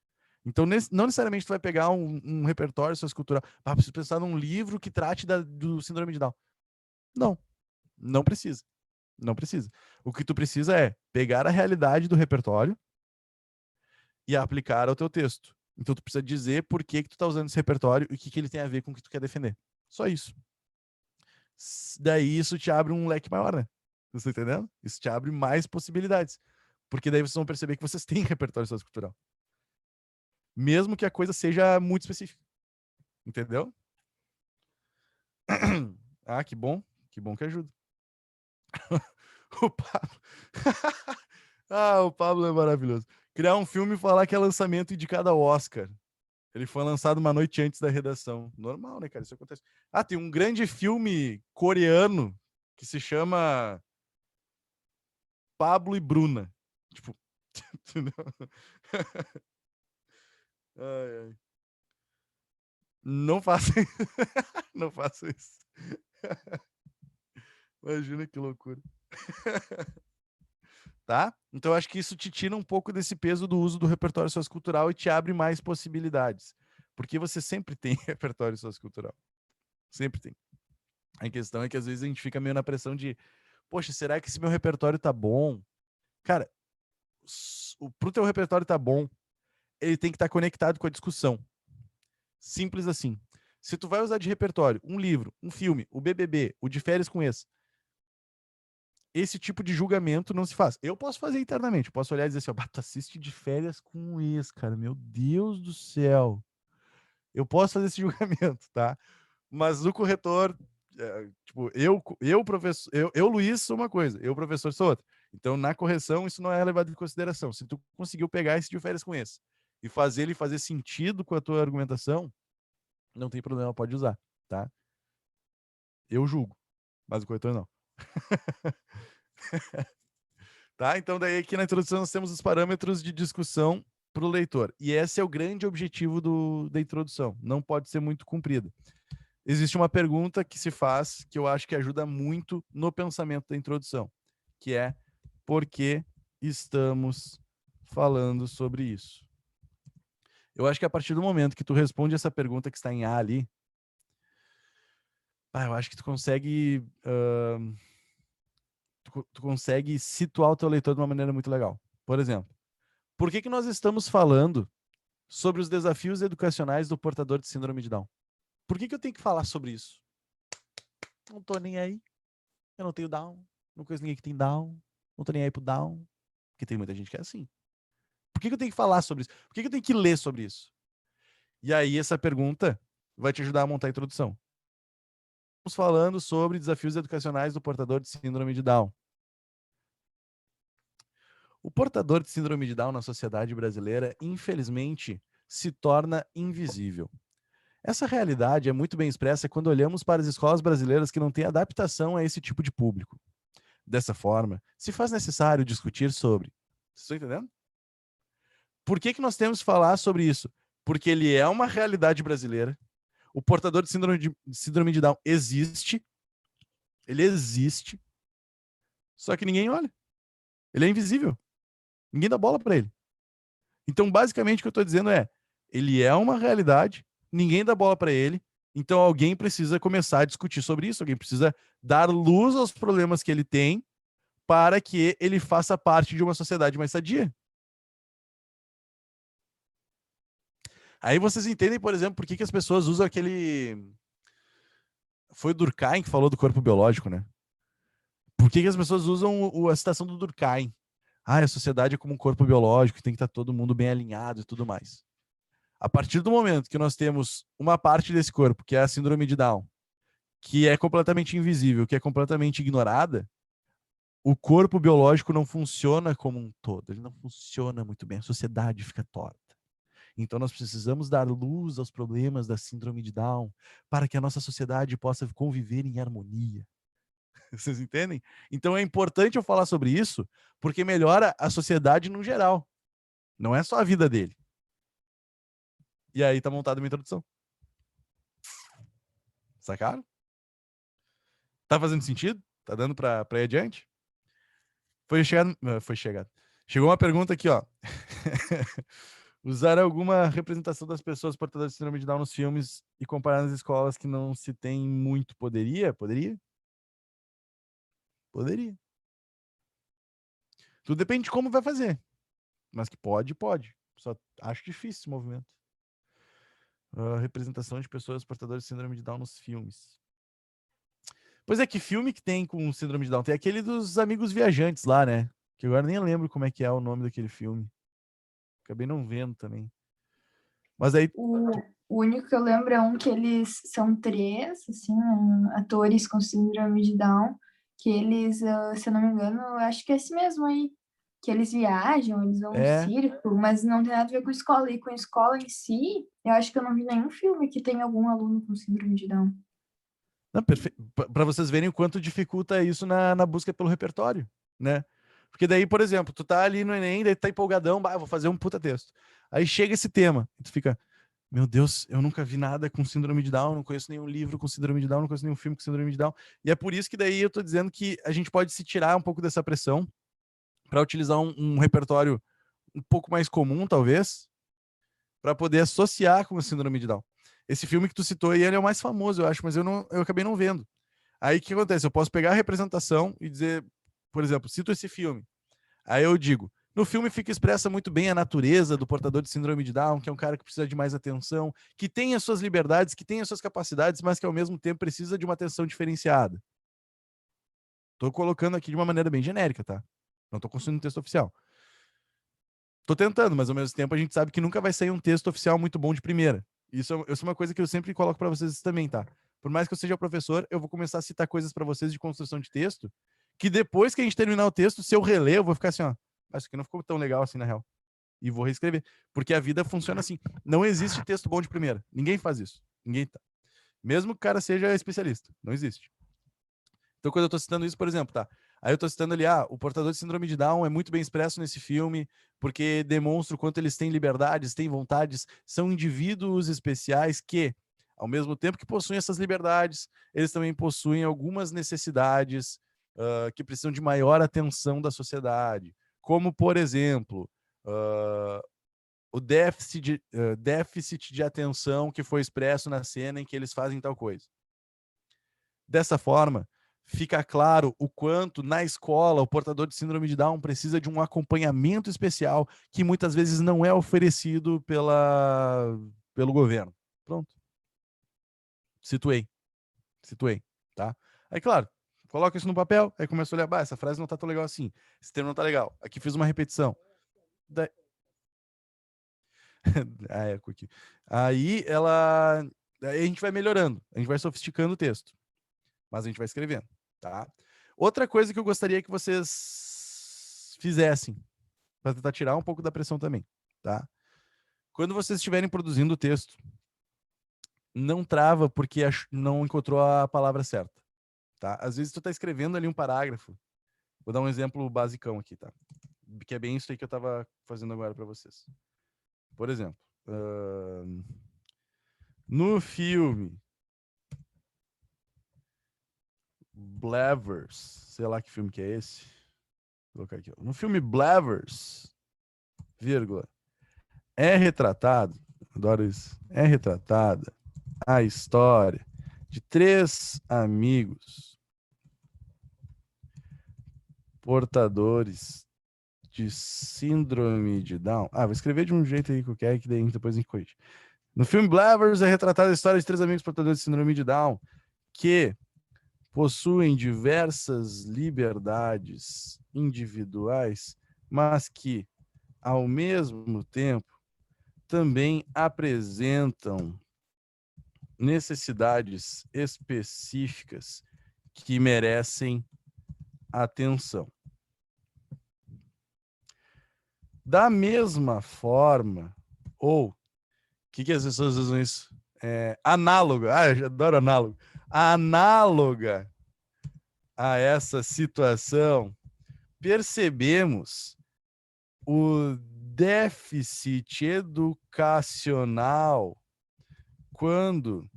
[SPEAKER 1] Então, não necessariamente tu vai pegar um repertório sociocultural. Ah, preciso pensar num livro que trate do síndrome de Down. Não, não precisa. Não precisa. O que tu precisa é pegar a realidade do repertório e aplicar ao teu texto. Então, tu precisa dizer por que tu tá usando esse repertório e o que ele tem a ver com o que tu quer defender. Só isso. Daí isso te abre um leque maior, né? Você tá entendendo? Isso te abre mais possibilidades. Porque daí vocês vão perceber que vocês têm repertório sociocultural. Mesmo que a coisa seja muito específica. Entendeu? Ah, que bom. Que bom que ajuda. O Pablo. O Pablo é maravilhoso. Criar um filme e falar que é lançamento indicado ao Oscar. Ele foi lançado uma noite antes da redação. Normal, né, cara? Isso acontece. Tem um grande filme coreano que se chama Pablo e Bruna. Tipo, ai, ai. Não faça não faça isso. Imagina que loucura. Tá? Então, eu acho que isso te tira um pouco desse peso do uso do repertório sociocultural e te abre mais possibilidades. Porque você sempre tem repertório sociocultural. Sempre tem. A questão é que às vezes a gente fica meio na pressão de, poxa, será que esse meu repertório tá bom? Cara, pro teu repertório tá bom, ele tem que estar conectado com a discussão. Simples assim. Se tu vai usar de repertório um livro, um filme, o BBB, o de férias com esse tipo de julgamento não se faz. Eu posso fazer internamente, eu posso olhar e dizer assim, ó, tu assiste de férias com cara, meu Deus do céu. Eu posso fazer esse julgamento, tá? Mas o corretor, tipo, professor, eu, Luiz, sou uma coisa, eu, professor, sou outra. Então, na correção, isso não é levado em consideração. Se tu conseguiu pegar esse de férias com e fazer ele fazer sentido com a tua argumentação, não tem problema, pode usar, tá? Eu julgo, mas o corretor não. Tá? Então, daí aqui na introdução nós temos os parâmetros de discussão para o leitor. E esse é o grande objetivo da introdução. Não pode ser muito cumprida. Existe uma pergunta que se faz que eu acho que ajuda muito no pensamento da introdução, que é por que estamos falando sobre isso? Eu acho que a partir do momento que tu responde essa pergunta que está em A ali, eu acho que tu consegue tu consegue situar o teu leitor de uma maneira muito legal. Por exemplo, por que nós estamos falando sobre os desafios educacionais do portador de síndrome de Down? Por que eu tenho que falar sobre isso? Não tô nem aí. Eu não tenho Down. Não conheço ninguém que tem Down. Não tô nem aí pro Down. Porque tem muita gente que é assim. Por que eu tenho que falar sobre isso? Por que eu tenho que ler sobre isso? E aí essa pergunta vai te ajudar a montar a introdução. Estamos falando sobre desafios educacionais do portador de síndrome de Down. O portador de síndrome de Down na sociedade brasileira, infelizmente, se torna invisível. Essa realidade é muito bem expressa quando olhamos para as escolas brasileiras que não têm adaptação a esse tipo de público. Dessa forma, se faz necessário discutir sobre. Vocês estão entendendo? Por que nós temos que falar sobre isso? Porque ele é uma realidade brasileira. O portador de síndrome de Down existe. Ele existe. Só que ninguém olha. Ele é invisível. Ninguém dá bola para ele. Então, basicamente, o que eu estou dizendo é: ele é uma realidade, ninguém dá bola para ele, então alguém precisa começar a discutir sobre isso, alguém precisa dar luz aos problemas que ele tem para que ele faça parte de uma sociedade mais sadia. Aí vocês entendem, por exemplo, por que as pessoas usam aquele... Foi o Durkheim que falou do corpo biológico, né? Por que as pessoas usam a citação do Durkheim? A sociedade é como um corpo biológico, tem que estar todo mundo bem alinhado e tudo mais. A partir do momento que nós temos uma parte desse corpo, que é a síndrome de Down, que é completamente invisível, que é completamente ignorada, o corpo biológico não funciona como um todo. Ele não funciona muito bem. A sociedade fica torta. Então, nós precisamos dar luz aos problemas da síndrome de Down para que a nossa sociedade possa conviver em harmonia. Vocês entendem? Então, é importante eu falar sobre isso porque melhora a sociedade no geral. Não é só a vida dele. E aí tá montada uma introdução. Sacaram? Tá fazendo sentido? Tá dando pra ir adiante? Foi chegado. Chegou uma pergunta aqui, ó. Usar alguma representação das pessoas portadoras de síndrome de Down nos filmes e comparar nas escolas que não se tem muito. Poderia? Poderia? Poderia. Tudo depende de como vai fazer. Mas que pode, pode. Só acho difícil esse movimento. Representação de pessoas portadoras de síndrome de Down nos filmes. Pois é, que filme que tem com síndrome de Down? Tem aquele dos Amigos Viajantes lá, né? Que agora nem lembro como é que é o nome daquele filme. Acabei não vendo também. Mas aí...
[SPEAKER 3] O único que eu lembro é um que eles são três, assim, atores com síndrome de Down, que eles, se eu não me engano, eu acho que é esse mesmo aí, que eles viajam, eles vão no
[SPEAKER 1] É.
[SPEAKER 3] circo, mas não tem nada a ver com escola. E com escola em si, eu acho que eu não vi nenhum filme que tenha algum aluno com síndrome de Down.
[SPEAKER 1] Não, para vocês verem o quanto dificulta isso na busca pelo repertório, né? Porque daí, por exemplo, tu tá ali no Enem, daí tu tá empolgadão, bah, vou fazer um puta texto. Aí chega esse tema, e tu fica, meu Deus, eu nunca vi nada com síndrome de Down, não conheço nenhum livro com síndrome de Down, não conheço nenhum filme com síndrome de Down. E é por isso que daí eu tô dizendo que a gente pode se tirar um pouco dessa pressão para utilizar um repertório um pouco mais comum, talvez, para poder associar com a síndrome de Down. Esse filme que tu citou aí, ele é o mais famoso, eu acho, mas eu acabei não vendo. Aí o que acontece? Eu posso pegar a representação e dizer, por exemplo, cito esse filme. Aí eu digo, no filme fica expressa muito bem a natureza do portador de síndrome de Down, que é um cara que precisa de mais atenção, que tem as suas liberdades, que tem as suas capacidades, mas que ao mesmo tempo precisa de uma atenção diferenciada. Tô colocando aqui de uma maneira bem genérica, tá? Não tô construindo um texto oficial. Tô tentando, mas ao mesmo tempo a gente sabe que nunca vai sair um texto oficial muito bom de primeira. Isso é uma coisa que eu sempre coloco para vocês também, tá? Por mais que eu seja professor, eu vou começar a citar coisas para vocês de construção de texto, que depois que a gente terminar o texto, se eu reler, eu vou ficar assim, ó, acho que não ficou tão legal assim na real. E vou reescrever, porque a vida funciona assim. Não existe texto bom de primeira. Ninguém faz isso. Ninguém tá. Mesmo que o cara seja especialista, não existe. Então, quando eu tô citando isso, por exemplo, tá? Aí eu tô citando ali, o portador de síndrome de Down é muito bem expresso nesse filme, porque demonstra o quanto eles têm liberdades, têm vontades, são indivíduos especiais que, ao mesmo tempo que possuem essas liberdades, eles também possuem algumas necessidades que precisam de maior atenção da sociedade. Como, por exemplo, o déficit de atenção que foi expresso na cena em que eles fazem tal coisa. Dessa forma, fica claro o quanto na escola o portador de síndrome de Down precisa de um acompanhamento especial que muitas vezes não é oferecido pelo governo. Pronto. Situei, tá? Aí, claro, coloca isso no papel, aí começa a olhar, essa frase não tá tão legal assim, esse termo não tá legal, aqui fiz uma repetição. Aí aí a gente vai melhorando, a gente vai sofisticando o texto, mas a gente vai escrevendo, tá? Outra coisa que eu gostaria que vocês fizessem, para tentar tirar um pouco da pressão também, tá? Quando vocês estiverem produzindo o texto, não trava porque não encontrou a palavra certa, tá? Às vezes tu tá escrevendo ali um parágrafo, vou dar um exemplo basicão aqui, tá? Que é bem isso aí que eu tava fazendo agora para vocês. Por exemplo, no filme Blavers, sei lá que filme que é esse. Vou colocar aqui, ó. No filme Blavers, vírgula, é retratado, adoro isso, é retratada a história de três amigos portadores de síndrome de Down. Vou escrever de um jeito aí qualquer, que daí depois a gente corrige. No filme Blavers é retratada a história de três amigos portadores de síndrome de Down que possuem diversas liberdades individuais, mas que, ao mesmo tempo, também apresentam necessidades específicas que merecem atenção. Da mesma forma, ou, o que as pessoas usam isso? Análoga, eu adoro análogo. Análoga a essa situação, percebemos o déficit educacional quando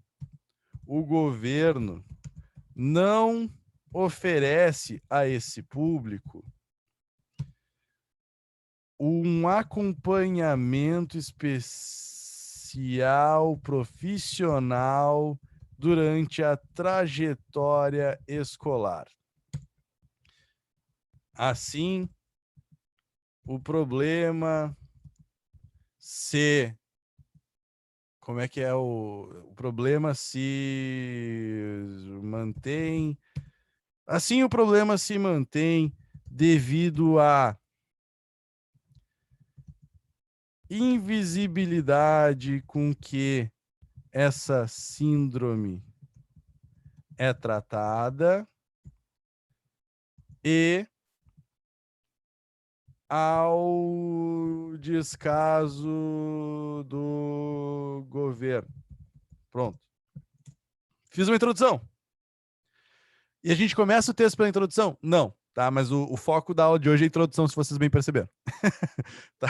[SPEAKER 1] o governo não oferece a esse público um acompanhamento especial profissional durante a trajetória escolar. Assim, o problema se... Como é que é o problema se mantém... Assim, o problema se mantém devido à invisibilidade com que essa síndrome é tratada e ao descaso do governo. Pronto. Fiz uma introdução. E a gente começa o texto pela introdução? Não, tá? Mas o foco da aula de hoje é a introdução, se vocês bem perceberam. Tá?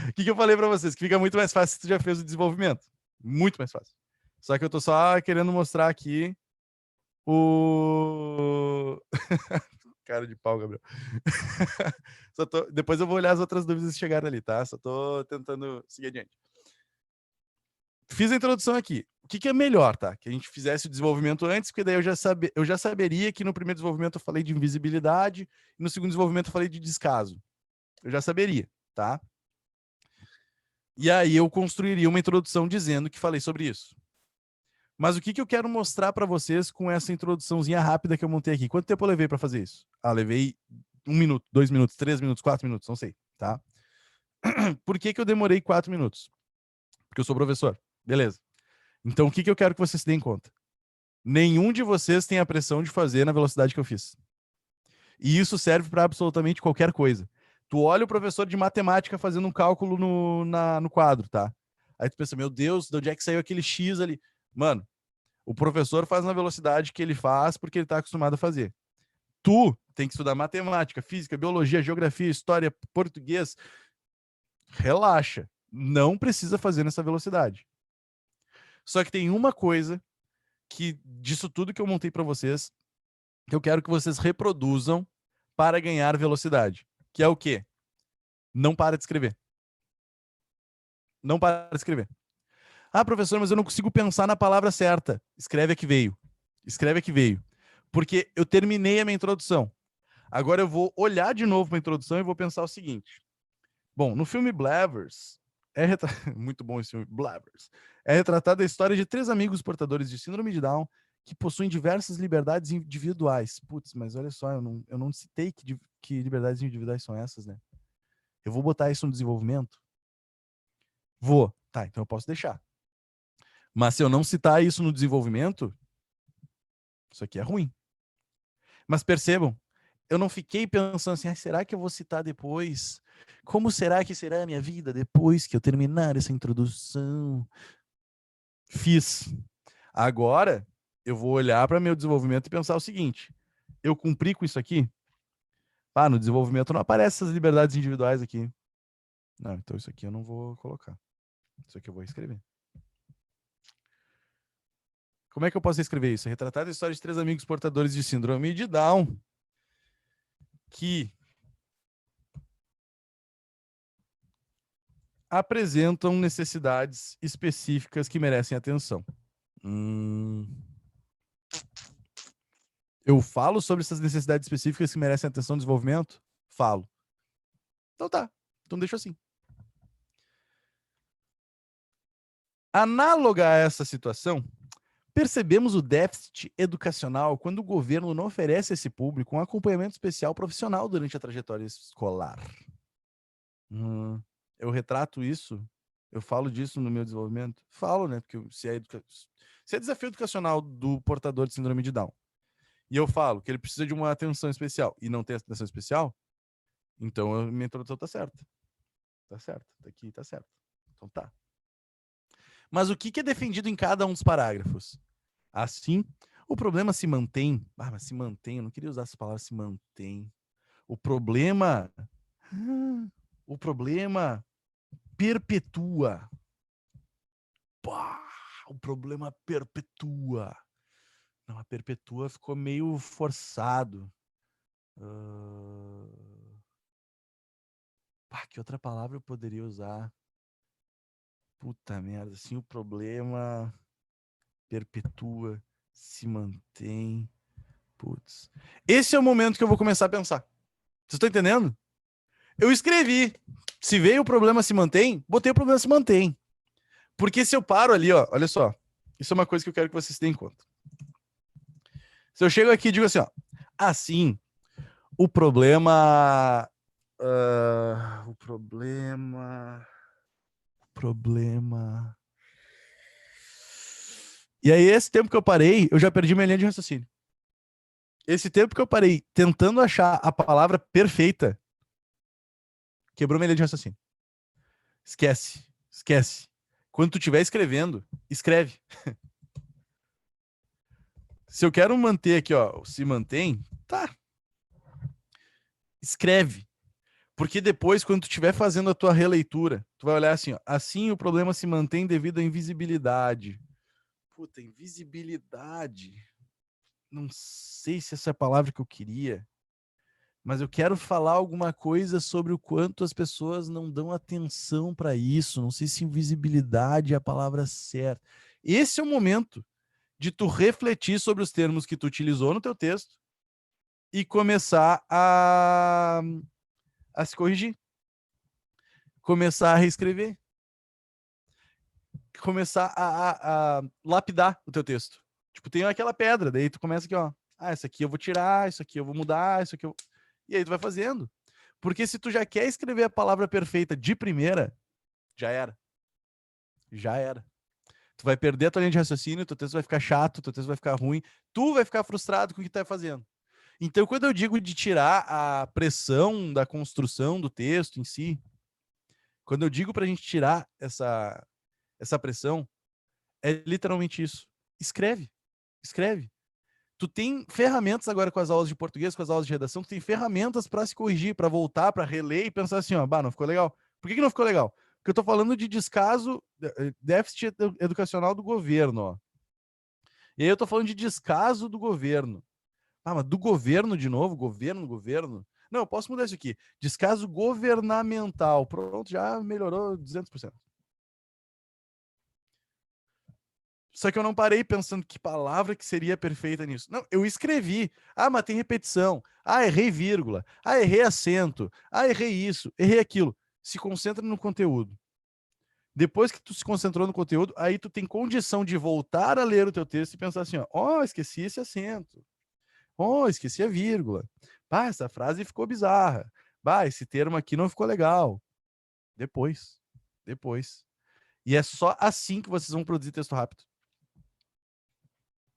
[SPEAKER 1] O que eu falei para vocês? Que fica muito mais fácil se tu já fez o desenvolvimento. Muito mais fácil. Só que eu tô só querendo mostrar aqui o... Cara de pau, Gabriel. Depois eu vou olhar as outras dúvidas que chegaram ali, tá? Só tô tentando seguir adiante. Fiz a introdução aqui. O que é melhor, tá? Que a gente fizesse o desenvolvimento antes, porque daí eu já saberia que no primeiro desenvolvimento eu falei de invisibilidade e no segundo desenvolvimento eu falei de descaso. Eu já saberia, tá? E aí eu construiria uma introdução dizendo que falei sobre isso. Mas o que eu quero mostrar para vocês com essa introduçãozinha rápida que eu montei aqui? Quanto tempo eu levei para fazer isso? Ah, levei 1 minuto, 2 minutos, 3 minutos, 4 minutos, não sei, tá? Por que eu demorei 4 minutos? Porque eu sou professor. Beleza. Então, o que eu quero que vocês se deem conta? Nenhum de vocês tem a pressão de fazer na velocidade que eu fiz. E isso serve para absolutamente qualquer coisa. Tu olha o professor de matemática fazendo um cálculo no quadro, tá? Aí tu pensa, meu Deus, de onde é que saiu aquele X ali? Mano, o professor faz na velocidade que ele faz porque ele está acostumado a fazer. Tu tem que estudar matemática, física, biologia, geografia, história, português. Relaxa. Não precisa fazer nessa velocidade. Só que tem uma coisa que, disso tudo que eu montei para vocês, que eu quero que vocês reproduzam para ganhar velocidade. Que é o quê? Não para de escrever. Não para de escrever. Ah, professor, mas eu não consigo pensar na palavra certa. Escreve a que veio. Escreve a que veio. Porque eu terminei a minha introdução. Agora eu vou olhar de novo para a introdução e vou pensar o seguinte. Bom, no filme Blathers, muito bom esse filme, Blathers, é retratada a história de 3 amigos portadores de síndrome de Down que possuem diversas liberdades individuais. Putz, mas olha só, eu não citei que liberdades individuais são essas, né? Eu vou botar isso no desenvolvimento? Vou. Tá, então eu posso deixar. Mas se eu não citar isso no desenvolvimento, isso aqui é ruim. Mas percebam, eu não fiquei pensando assim, será que eu vou citar depois? Como será que será a minha vida depois que eu terminar essa introdução? Fiz. Agora, eu vou olhar para meu desenvolvimento e pensar o seguinte, eu cumpri com isso aqui? Ah, no desenvolvimento não aparecem essas liberdades individuais aqui. Não, então isso aqui eu não vou colocar. Isso aqui eu vou escrever. Como é que eu posso escrever isso? Retratar a história de 3 amigos portadores de síndrome de Down que apresentam necessidades específicas que merecem atenção. Eu falo sobre essas necessidades específicas que merecem atenção no desenvolvimento? Falo. Então tá. Então deixa assim. Análoga a essa situação, percebemos o déficit educacional quando o governo não oferece a esse público um acompanhamento especial profissional durante a trajetória escolar. Eu retrato isso? Eu falo disso no meu desenvolvimento? Falo, né? Porque se é desafio educacional do portador de síndrome de Down, e eu falo que ele precisa de uma atenção especial e não tem atenção especial, então minha introdução tá certa. Tá certo. Daqui tá certo. Então tá. Mas o que é defendido em cada um dos parágrafos? Assim, o problema se mantém. Ah, mas se mantém, eu não queria usar essa palavra se mantém. O problema perpetua. Pá, o problema perpetua. Não, a perpetua ficou meio forçado. Pá, que outra palavra eu poderia usar? Puta merda, assim, o problema perpetua, se mantém. Putz. Esse é o momento que eu vou começar a pensar. Vocês estão entendendo? Eu escrevi. Se veio o problema se mantém, botei o problema se mantém. Porque se eu paro ali, ó, olha só. Isso é uma coisa que eu quero que vocês tenham em conta. Se eu chego aqui e digo assim, ó. Assim, o problema. O problema. E aí, esse tempo que eu parei, eu já perdi minha linha de raciocínio. Esse tempo que eu parei tentando achar a palavra perfeita, quebrou minha linha de raciocínio. Esquece. Esquece. Quando tu estiver escrevendo, escreve. Se eu quero manter aqui, ó, se mantém, tá. Escreve. Porque depois, quando tu estiver fazendo a tua releitura, tu vai olhar assim, ó, assim o problema se mantém devido à invisibilidade. Puta, invisibilidade. Não sei se essa é a palavra que eu queria, mas eu quero falar alguma coisa sobre o quanto as pessoas não dão atenção para isso. Não sei se invisibilidade é a palavra certa. Esse é o momento de tu refletir sobre os termos que tu utilizou no teu texto e começar a se corrigir. Começar a reescrever. Começar a lapidar o teu texto. Tipo, tem aquela pedra, daí tu começa aqui, ó. Ah, isso aqui eu vou tirar, isso aqui eu vou mudar, isso aqui eu... E aí tu vai fazendo. Porque se tu já quer escrever a palavra perfeita de primeira, já era. Já era. Tu vai perder a tua linha de raciocínio, teu texto vai ficar chato, teu texto vai ficar ruim, tu vai ficar frustrado com o que tu tá fazendo. Então, quando eu digo de tirar a pressão da construção do texto em si, quando eu digo pra gente tirar essa pressão, é literalmente isso. Escreve. Escreve. Tu tem ferramentas agora com as aulas de português, com as aulas de redação, tu tem ferramentas para se corrigir, para voltar, para reler e pensar assim, ó, bah, não ficou legal. Por que não ficou legal? Porque eu tô falando de descaso, déficit educacional do governo, ó. E aí eu tô falando de descaso do governo. Ah, mas do governo de novo? Governo? Não, eu posso mudar isso aqui. Descaso governamental. Pronto, já melhorou 200%. Só que eu não parei pensando que palavra que seria perfeita nisso. Não, eu escrevi. Ah, mas tem repetição. Ah, errei vírgula. Ah, errei acento. Ah, errei isso. Errei aquilo. Se concentra no conteúdo. Depois que tu se concentrou no conteúdo, aí tu tem condição de voltar a ler o teu texto e pensar assim, ó, esqueci esse acento. Ó, esqueci a vírgula. Bah, essa frase ficou bizarra. Bah, esse termo aqui não ficou legal. Depois. E é só assim que vocês vão produzir texto rápido.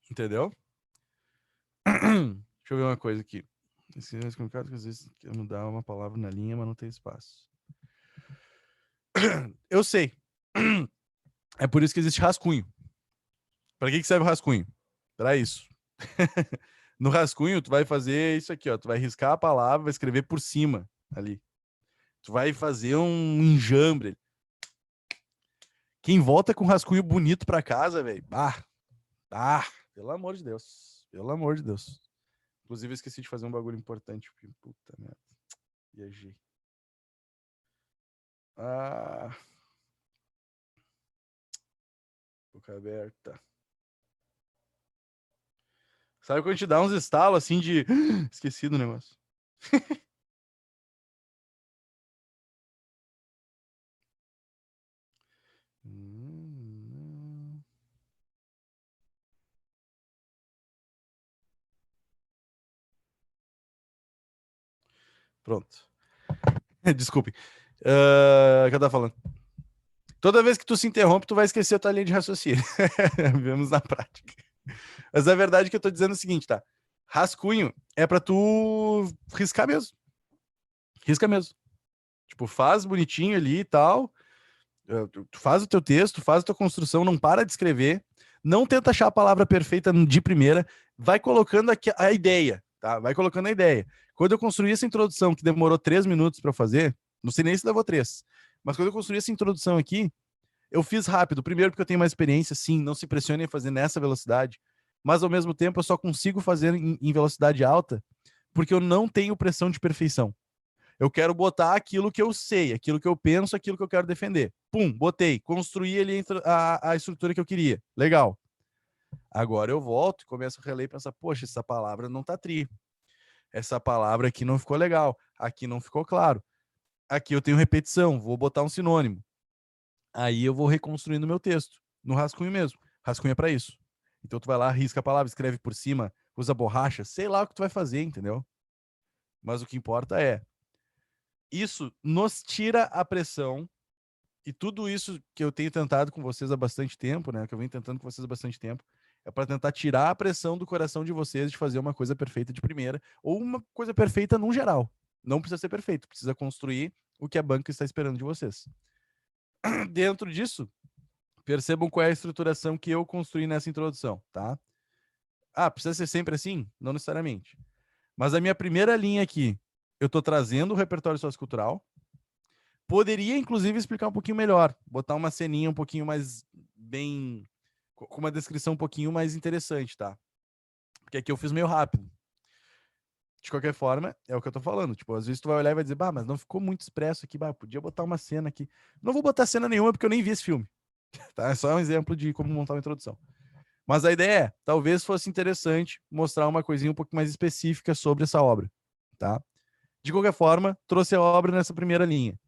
[SPEAKER 1] Entendeu? Deixa eu ver uma coisa aqui. Esse é complicado que às vezes quer mudar uma palavra na linha, mas não tem espaço. Eu sei. É por isso que existe rascunho. Para que serve o rascunho? Para isso. No rascunho, tu vai fazer isso aqui, ó. Tu vai riscar a palavra, vai escrever por cima ali. Tu vai fazer um enjambre. Quem volta com rascunho bonito para casa, velho. Pelo amor de Deus. Pelo amor de Deus. Inclusive, eu esqueci de fazer um bagulho importante. Puta merda. Viajei. Boca aberta. Sabe quando te dá uns estalos assim de... Esqueci do negócio. Pronto. Desculpe. O que eu tava falando? Toda vez que tu se interrompe, tu vai esquecer a tua linha de raciocínio. Vemos na prática. Mas a verdade é que eu tô dizendo é o seguinte, tá? Rascunho é pra tu riscar mesmo. Risca mesmo. Tipo, faz bonitinho ali e tal. Tu faz o teu texto, faz a tua construção, não para de escrever. Não tenta achar a palavra perfeita de primeira. Vai colocando aqui a ideia, tá? Vai colocando a ideia. Quando eu construí essa introdução, que demorou 3 minutos para fazer, não sei nem se levou 3, mas quando eu construí essa introdução aqui, eu fiz rápido. Primeiro porque eu tenho mais experiência, sim, não se pressione em fazer nessa velocidade, mas ao mesmo tempo eu só consigo fazer em velocidade alta porque eu não tenho pressão de perfeição. Eu quero botar aquilo que eu sei, aquilo que eu penso, aquilo que eu quero defender. Pum, botei. Construí ali a estrutura que eu queria. Legal. Agora eu volto e começo a reler e pensar, poxa, essa palavra não tá tri. Essa palavra aqui não ficou legal. Aqui não ficou claro. Aqui eu tenho repetição, vou botar um sinônimo. Aí eu vou reconstruindo meu texto, no rascunho mesmo. Rascunho é para isso. Então tu vai lá, risca a palavra, escreve por cima, usa borracha, sei lá o que tu vai fazer, entendeu? Mas o que importa é, isso nos tira a pressão, e tudo isso que eu tenho tentado com vocês há bastante tempo, né, que eu venho tentando com vocês há bastante tempo, é para tentar tirar a pressão do coração de vocês de fazer uma coisa perfeita de primeira, ou uma coisa perfeita num geral. Não precisa ser perfeito, precisa construir o que a banca está esperando de vocês. Dentro disso, percebam qual é a estruturação que eu construí nessa introdução, tá? Ah, precisa ser sempre assim? Não necessariamente. Mas a minha primeira linha aqui, eu estou trazendo o repertório sociocultural. Poderia, inclusive, explicar um pouquinho melhor, botar uma ceninha um pouquinho mais bem, com uma descrição um pouquinho mais interessante, tá? Porque aqui eu fiz meio rápido. De qualquer forma, é o que eu tô falando. Tipo, às vezes tu vai olhar e vai dizer, bah, mas não ficou muito expresso aqui, bah, podia botar uma cena aqui. Não vou botar cena nenhuma porque eu nem vi esse filme. Tá? É só um exemplo de como montar uma introdução. Mas a ideia é, talvez fosse interessante mostrar uma coisinha um pouco mais específica sobre essa obra, tá? De qualquer forma, trouxe a obra nessa primeira linha.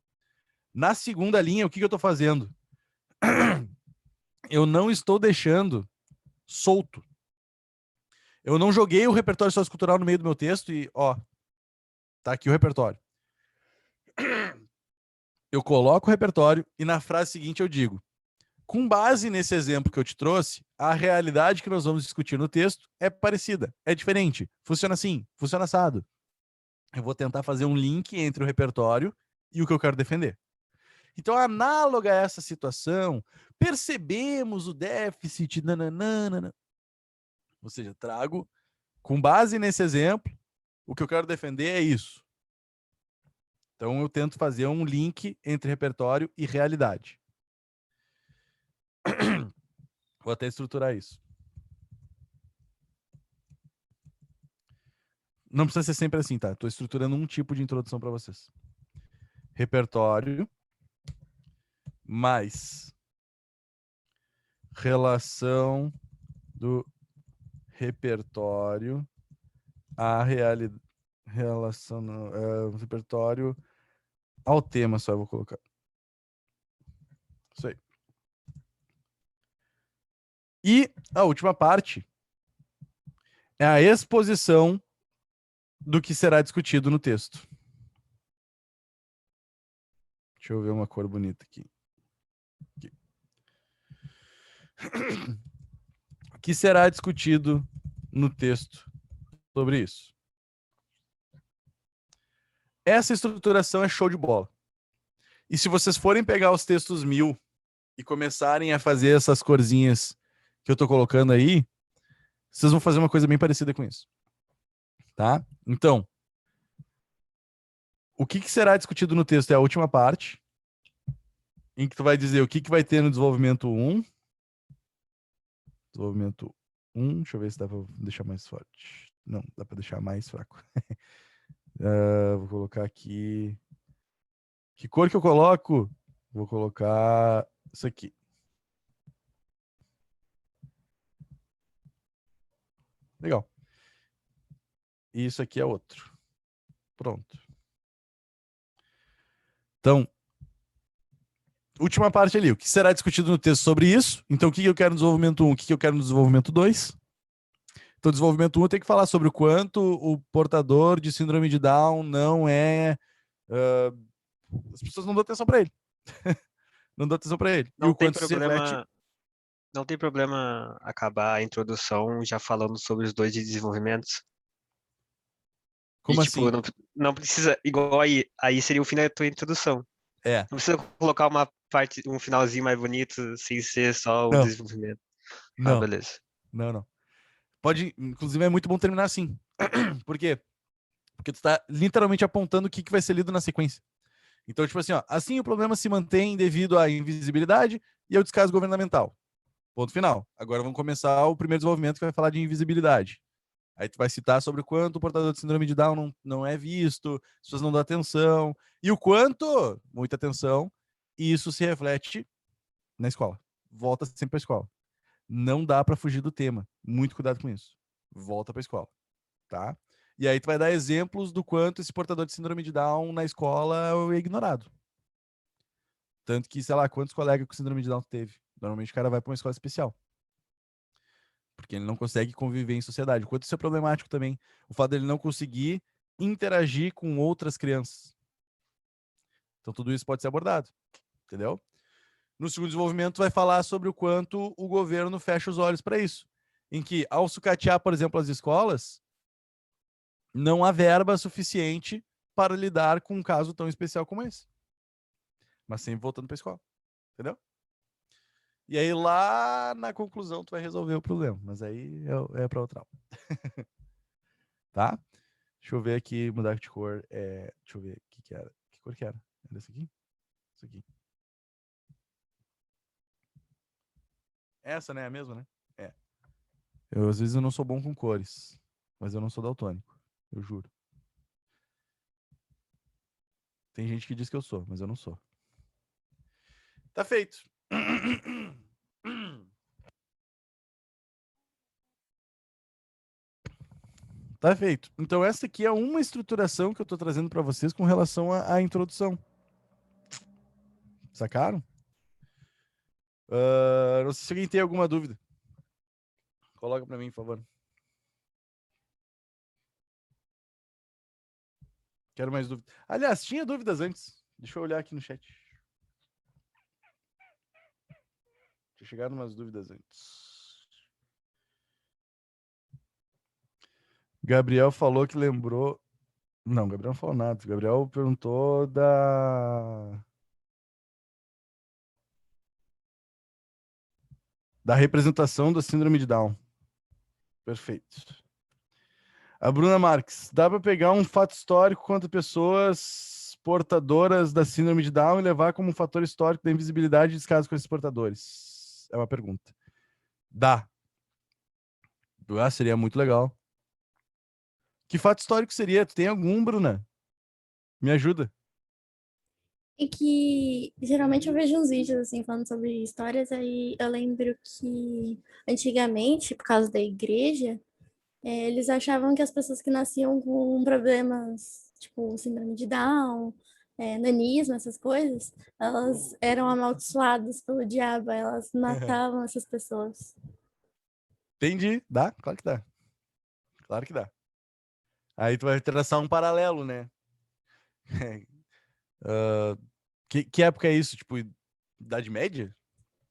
[SPEAKER 1] Na segunda linha, o que eu tô fazendo? Eu não estou deixando solto. Eu não joguei o repertório sociocultural no meio do meu texto e, ó, tá aqui o repertório. Eu coloco o repertório e na frase seguinte eu digo, com base nesse exemplo que eu te trouxe, a realidade que nós vamos discutir no texto é parecida, é diferente, funciona assim, funciona assado. Eu vou tentar fazer um link entre o repertório e o que eu quero defender. Então, análoga a essa situação, percebemos o déficit, nananana. Ou seja, trago, com base nesse exemplo, o que eu quero defender é isso. Então, eu tento fazer um link entre repertório e realidade. Vou até estruturar isso. Não precisa ser sempre assim, tá? Estou estruturando um tipo de introdução para vocês. Repertório mais relação do repertório à realidade. Relação repertório ao tema, só eu vou colocar. Isso aí. E a última parte é a exposição do que será discutido no texto. Deixa eu ver uma cor bonita aqui. O que será discutido no texto sobre isso? Essa estruturação é show de bola. E se vocês forem pegar os textos 1000 e começarem a fazer essas corzinhas que eu tô colocando aí, vocês vão fazer uma coisa bem parecida com isso. Tá? Então, o que será discutido no texto é a última parte, em que tu vai dizer o que vai ter no desenvolvimento 1. Desenvolvimento 1, deixa eu ver se dá pra deixar mais forte. Não, dá pra deixar mais fraco. Vou colocar aqui... Que cor que eu coloco? Vou colocar isso aqui. Legal. E isso aqui é outro. Pronto. Então, última parte ali. O que será discutido no texto sobre isso? Então, o que eu quero no desenvolvimento 1? O que eu quero no desenvolvimento 2? Então, desenvolvimento 1 tem que falar sobre o quanto o portador de síndrome de Down não é... as pessoas não dão atenção para ele. Não dão atenção para ele.
[SPEAKER 4] Não
[SPEAKER 1] e o
[SPEAKER 4] tem
[SPEAKER 1] quanto se reflete...
[SPEAKER 4] problema, não tem problema acabar a introdução já falando sobre os dois de desenvolvimentos.
[SPEAKER 1] Como
[SPEAKER 4] E, tipo,
[SPEAKER 1] assim?
[SPEAKER 4] não precisa, igual aí seria o fim da tua introdução.
[SPEAKER 1] É.
[SPEAKER 4] Não precisa colocar uma parte, um finalzinho mais bonito, sem ser só o
[SPEAKER 1] Não.
[SPEAKER 4] desenvolvimento.
[SPEAKER 1] Não.
[SPEAKER 4] Beleza.
[SPEAKER 1] Não. Pode, inclusive, é muito bom terminar assim. Por quê? Porque tu tá literalmente apontando o que vai ser lido na sequência. Então, tipo assim, ó, assim o problema se mantém devido à invisibilidade e ao descaso governamental. Ponto final. Agora vamos começar o primeiro desenvolvimento que vai falar de invisibilidade. Aí tu vai citar sobre o quanto o portador de síndrome de Down não é visto, as pessoas não dão atenção, e o quanto, muita atenção, isso se reflete na escola. Volta sempre para a escola. Não dá para fugir do tema. Muito cuidado com isso. Volta para a escola, tá? E aí tu vai dar exemplos do quanto esse portador de síndrome de Down na escola é ignorado. Tanto que, sei lá, quantos colegas com síndrome de Down teve? Normalmente o cara vai para uma escola especial. Porque ele não consegue conviver em sociedade. O quanto isso é problemático também. O fato dele não conseguir interagir com outras crianças. Então tudo isso pode ser abordado. Entendeu? No segundo desenvolvimento vai falar sobre o quanto o governo fecha os olhos para isso. Em que, ao sucatear, por exemplo, as escolas, não há verba suficiente para lidar com um caso tão especial como esse. Mas sempre voltando para a escola. Entendeu? E aí lá na conclusão tu vai resolver o problema. Mas aí é para outra aula. Tá? Deixa eu ver aqui, mudar de cor. Deixa eu ver o que era. Que cor que era? Era esse aqui? Isso aqui. Essa, né? É a mesma, né? É. Às vezes eu não sou bom com cores. Mas eu não sou daltônico. Eu juro. Tem gente que diz que eu sou, mas eu não sou. Tá feito. Tá feito. Então essa aqui é uma estruturação que eu tô trazendo para vocês com relação à introdução. Sacaram? Não sei se alguém tem alguma dúvida. Coloca para mim, por favor. Quero mais dúvidas. Aliás, tinha dúvidas antes. Deixa eu olhar aqui no chat. Tinha chegado umas dúvidas antes. Gabriel falou que lembrou. Não, Gabriel não falou nada. Gabriel perguntou da representação da síndrome de Down. Perfeito. A Bruna Marques, dá para pegar um fato histórico quanto a pessoas portadoras da síndrome de Down e levar como um fator histórico da invisibilidade e descaso com esses portadores? É uma pergunta. Dá. Seria muito legal. Que fato histórico seria? Tu tem algum, Bruna? Me ajuda.
[SPEAKER 5] E que geralmente eu vejo uns vídeos assim falando sobre histórias, aí eu lembro que antigamente, por causa da igreja, eles achavam que as pessoas que nasciam com problemas, tipo síndrome de Down, nanismo, essas coisas, elas eram amaldiçoadas pelo diabo, elas matavam essas pessoas.
[SPEAKER 1] Entendi. Dá? Claro que dá. Claro que dá. Aí tu vai traçar um paralelo, né? Que época é isso? Tipo, Idade Média?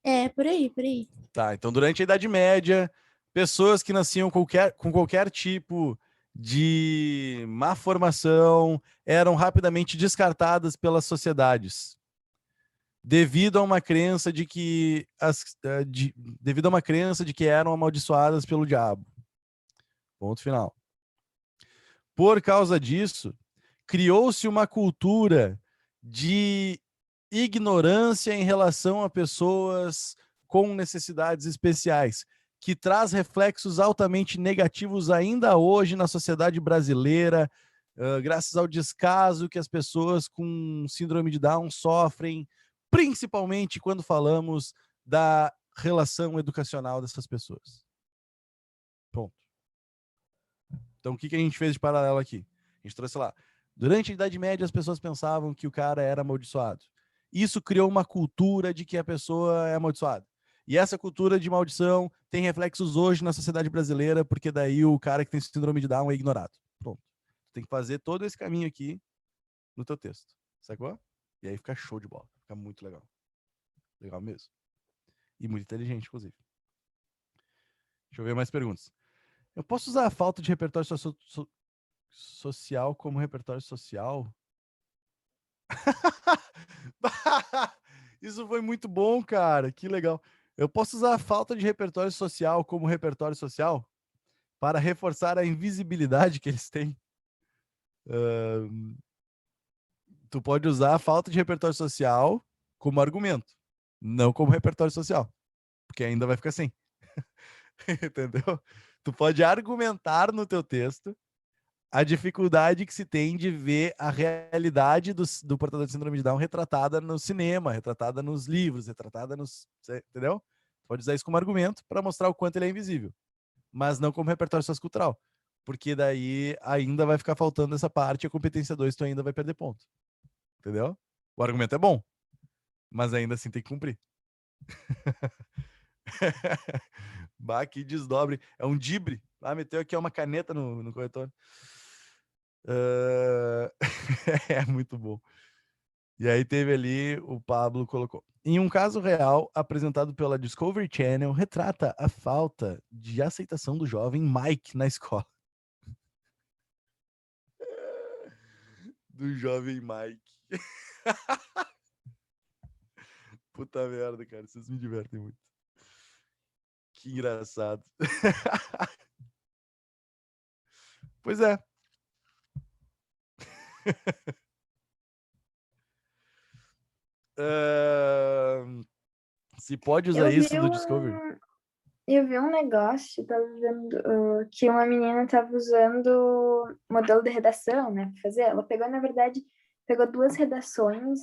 [SPEAKER 5] É, por aí, por aí.
[SPEAKER 1] Tá, então durante a Idade Média, pessoas que nasciam com qualquer tipo de má formação eram rapidamente descartadas pelas sociedades, devido a uma crença de que eram amaldiçoadas pelo diabo. Ponto final. Por causa disso, criou-se uma cultura de ignorância em relação a pessoas com necessidades especiais, que traz reflexos altamente negativos ainda hoje na sociedade brasileira, graças ao descaso que as pessoas com síndrome de Down sofrem, principalmente quando falamos da relação educacional dessas pessoas. Ponto. Então, o que a gente fez de paralelo aqui? A gente trouxe lá. Durante a Idade Média, as pessoas pensavam que o cara era amaldiçoado. Isso criou uma cultura de que a pessoa é amaldiçoada. E essa cultura de maldição tem reflexos hoje na sociedade brasileira, porque daí o cara que tem síndrome de Down é ignorado. Pronto. Tem que fazer todo esse caminho aqui no teu texto. Sacou? E aí fica show de bola. Fica muito legal. Legal mesmo. E muito inteligente, inclusive. Deixa eu ver mais perguntas. Eu posso usar a falta de repertório social como repertório social? Isso foi muito bom, cara. Que legal. Eu posso usar a falta de repertório social como repertório social para reforçar a invisibilidade que eles têm? Tu pode usar a falta de repertório social como argumento, não como repertório social, porque ainda vai ficar assim. Entendeu? Tu pode argumentar no teu texto a dificuldade que se tem de ver a realidade do portador de síndrome de Down retratada no cinema, retratada nos livros, retratada nos... Entendeu? Pode usar isso como argumento para mostrar o quanto ele é invisível, mas não como repertório sociocultural, porque daí ainda vai ficar faltando essa parte, a competência 2 tu ainda vai perder ponto. Entendeu? O argumento é bom, mas ainda assim tem que cumprir. Bah, que desdobre. É um dibre. Ah, meteu aqui uma caneta no corretor. É muito bom. E aí teve ali, o Pablo colocou. Em um caso real, apresentado pela Discovery Channel, retrata a falta de aceitação do jovem Mike na escola. Do jovem Mike. Puta merda, cara. Vocês me divertem muito. Que engraçado. Pois é. Se pode usar isso no Discovery.
[SPEAKER 3] Eu vi um negócio, tava vendo que uma menina tava usando modelo de redação, né, pra fazer. Ela pegou, na verdade, pegou 2 redações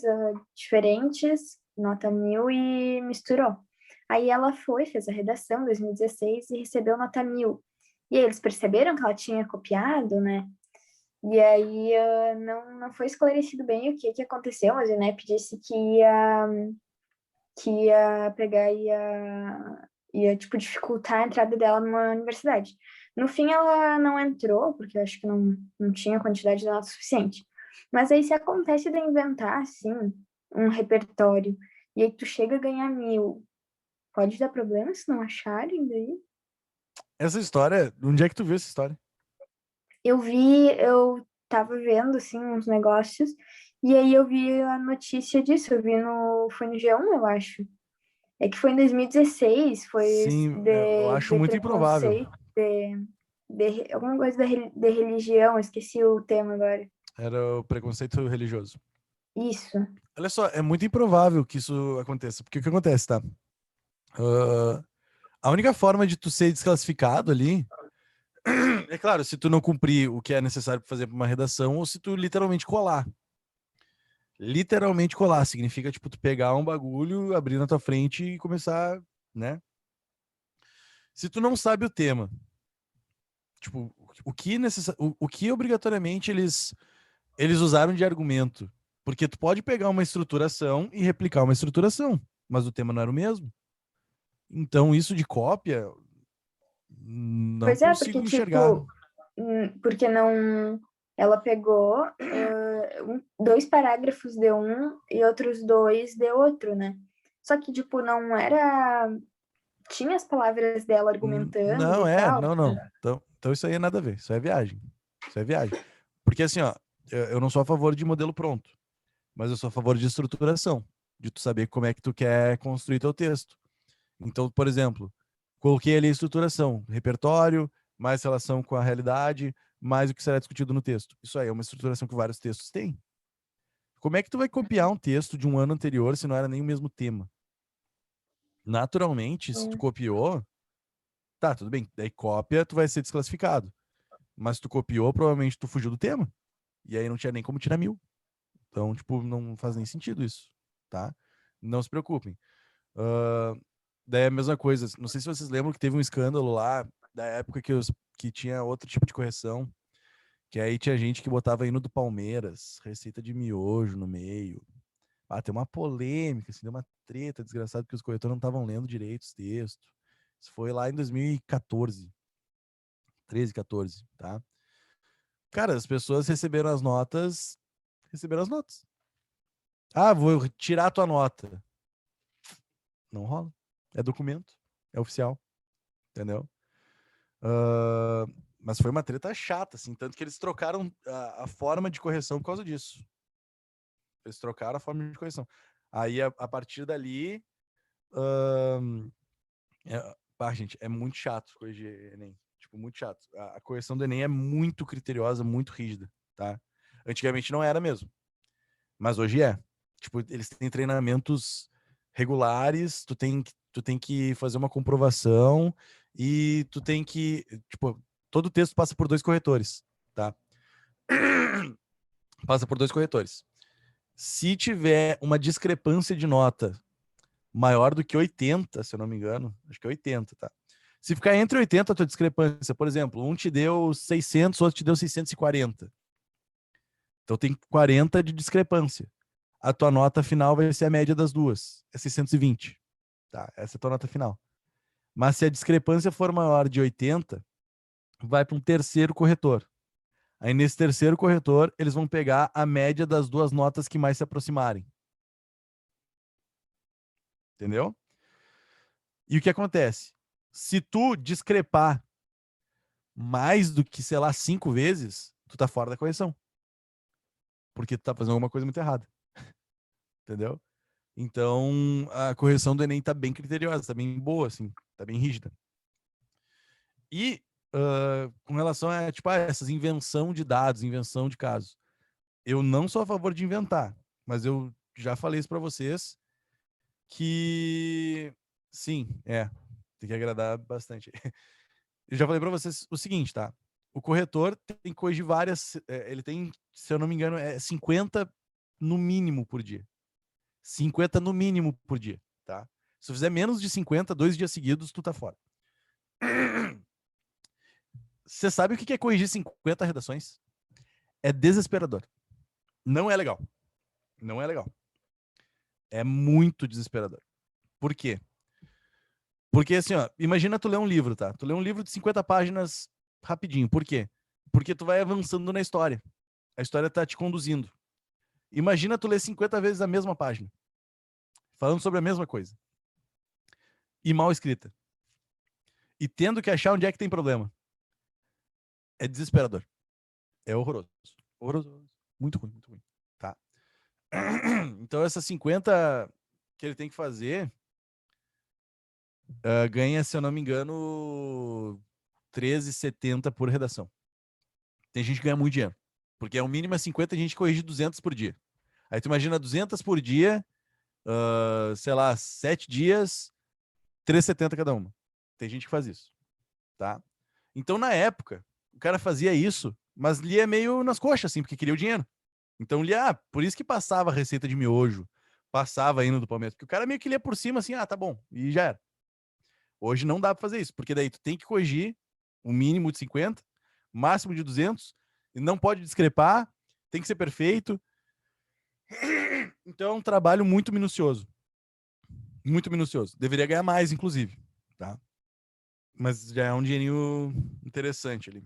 [SPEAKER 3] diferentes, nota 1000, e misturou. Aí ela fez a redação em 2016 e recebeu nota 1000. E aí eles perceberam que ela tinha copiado, né? E aí não foi esclarecido bem o que aconteceu, mas o INEP disse que ia pegar e ia tipo, dificultar a entrada dela numa universidade. No fim, ela não entrou, porque eu acho que não tinha quantidade de nota suficiente. Mas aí, se acontece de inventar, assim, um repertório, e aí tu chega a ganhar 1000, pode dar problema se não acharem daí?
[SPEAKER 1] Essa história, onde é que tu viu essa história?
[SPEAKER 3] Eu tava vendo, assim, uns negócios, e aí eu vi a notícia disso, foi no G1, eu acho. É que foi em 2016, foi
[SPEAKER 1] Sim, eu acho muito improvável.
[SPEAKER 3] alguma coisa de religião, esqueci o tema agora.
[SPEAKER 1] Era o preconceito religioso.
[SPEAKER 3] Isso.
[SPEAKER 1] Olha só, é muito improvável que isso aconteça. Porque o que acontece, tá? A única forma de tu ser desclassificado ali é claro, se tu não cumprir o que é necessário para fazer uma redação ou se tu literalmente colar. Literalmente colar significa, tipo, tu pegar um bagulho, abrir na tua frente e começar, né? Se tu não sabe o tema, tipo, o que obrigatoriamente eles usaram de argumento? Porque tu pode pegar uma estruturação e replicar uma estruturação, mas o tema não era o mesmo. Então, isso de cópia, não
[SPEAKER 3] Pois é,
[SPEAKER 1] consigo
[SPEAKER 3] porque,
[SPEAKER 1] enxergar.
[SPEAKER 3] tipo, porque não. Ela pegou 2 parágrafos de um e outros 2 de outro, né? Só que, tipo, não era. Tinha as palavras dela argumentando
[SPEAKER 1] Não,
[SPEAKER 3] e tal.
[SPEAKER 1] não. Então isso aí é nada a ver. Isso é viagem. Isso é viagem. Porque assim, ó, eu não sou a favor de modelo pronto, mas eu sou a favor de estruturação, de tu saber como é que tu quer construir teu texto. Então, por exemplo, coloquei ali a estruturação, repertório, mais relação com a realidade, mais o que será discutido no texto. Isso aí é uma estruturação que vários textos têm. Como é que tu vai copiar um texto de um ano anterior se não era nem o mesmo tema? Naturalmente, se tu copiou, tá, tudo bem. Daí cópia, tu vai ser desclassificado. Mas tu copiou, provavelmente tu fugiu do tema. E aí não tinha nem como tirar 1000. Então, tipo, não faz nem sentido isso, tá? Não se preocupem. Daí é a mesma coisa. Não sei se vocês lembram que teve um escândalo lá, da época que tinha outro tipo de correção, que aí tinha gente que botava hino do Palmeiras, receita de miojo no meio. Ah, tem uma polêmica, assim, deu uma treta desgraçada, porque os corretores não estavam lendo direito os textos. Isso foi lá em 2014. 13, 14, tá? Cara, as pessoas receberam as notas. Ah, vou tirar a tua nota. Não rola. É documento. É oficial. Entendeu? Mas foi uma treta chata, assim. Tanto que eles trocaram a forma de correção por causa disso. Eles trocaram a forma de correção. Aí, a partir dali. Gente, é muito chato corrigir Enem. Tipo, muito chato. A correção do Enem é muito criteriosa, muito rígida, tá? Antigamente não era mesmo. Mas hoje é. Tipo, eles têm treinamentos regulares, tu tem que fazer uma comprovação e tu tem que, tipo, todo o texto passa por 2 corretores, tá? Passa por 2 corretores. Se tiver uma discrepância de nota maior do que 80, se eu não me engano, acho que é 80, tá? Se ficar entre 80 a tua discrepância, por exemplo, um te deu 600, outro te deu 640. Então tem 40 de discrepância. A tua nota final vai ser a média das duas, é 620, tá? Essa é a tua nota final. Mas se a discrepância for maior de 80, vai para um terceiro corretor. Aí nesse terceiro corretor, eles vão pegar a média das duas notas que mais se aproximarem. Entendeu? E o que acontece? Se tu discrepar mais do que, sei lá, 5 vezes, tu tá fora da correção. Porque tu tá fazendo alguma coisa muito errada. Entendeu? Então, a correção do Enem tá bem criteriosa, tá bem boa, assim, tá bem rígida. E com relação a, tipo, essas invenção de dados, invenção de casos, eu não sou a favor de inventar, mas eu já falei isso para vocês que, sim, tem que agradar bastante. Eu já falei para vocês o seguinte, tá? O corretor tem que corrigir várias, ele tem, se eu não me engano, 50 no mínimo por dia. 50 no mínimo por dia, tá? Se tu fizer menos de 50, 2 dias seguidos, tu tá fora. Você sabe o que é corrigir 50 redações? É desesperador. Não é legal. Não é legal. É muito desesperador. Por quê? Porque assim, ó, imagina tu ler um livro, tá? Tu lê um livro de 50 páginas rapidinho. Por quê? Porque tu vai avançando na história. A história tá te conduzindo. Imagina tu ler 50 vezes a mesma página, falando sobre a mesma coisa. E mal escrita. E tendo que achar onde é que tem problema. É desesperador. É horroroso. Horroroso. Muito ruim, muito ruim. Tá? Então essas 50 que ele tem que fazer, ganha, se eu não me engano, 13,70 por redação. Tem gente que ganha muito dinheiro. Porque é o mínimo 50, a gente corrige 200 por dia. Aí tu imagina 200 por dia, sei lá, 7 dias, 3,70 cada uma. Tem gente que faz isso, tá? Então, na época, o cara fazia isso, mas lia meio nas coxas, assim, porque queria o dinheiro. Então, lia, por isso que passava a receita de miojo, passava hino do Palmeiras, porque o cara meio que lia por cima, assim, tá bom, e já era. Hoje não dá pra fazer isso, porque daí tu tem que corrigir o mínimo de 50, máximo de 200, e não pode discrepar, tem que ser perfeito. Então é um trabalho muito minucioso. Muito minucioso. Deveria ganhar mais, inclusive, tá? Mas já é um dinheirinho interessante ali.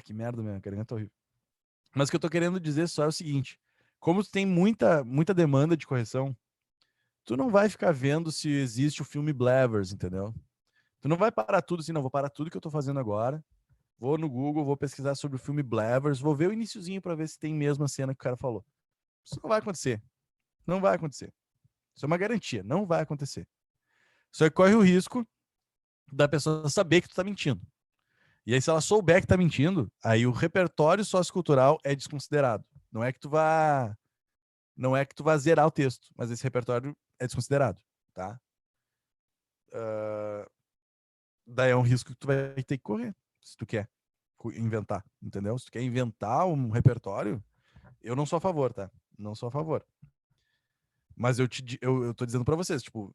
[SPEAKER 1] Que merda, minha garganta tá horrível. Mas o que eu tô querendo dizer só é o seguinte: como tu tem muita demanda de correção, tu não vai ficar vendo se existe o filme Blavers, entendeu? Tu não vai parar tudo assim, não, vou parar tudo que eu tô fazendo agora, vou no Google, vou pesquisar sobre o filme Blavers, vou ver o iniciozinho pra ver se tem mesmo a cena que o cara falou. Isso não vai acontecer. Não vai acontecer. Isso é uma garantia, não vai acontecer. Só que corre o risco da pessoa saber que tu tá mentindo. E aí, se ela souber que tá mentindo, aí o repertório sociocultural é desconsiderado. Não é que tu vá zerar o texto, mas esse repertório é desconsiderado, tá? Daí é um risco que tu vai ter que correr, se tu quer inventar, entendeu? Se tu quer inventar um repertório, eu não sou a favor, tá? Não sou a favor. Mas eu tô dizendo pra vocês, tipo,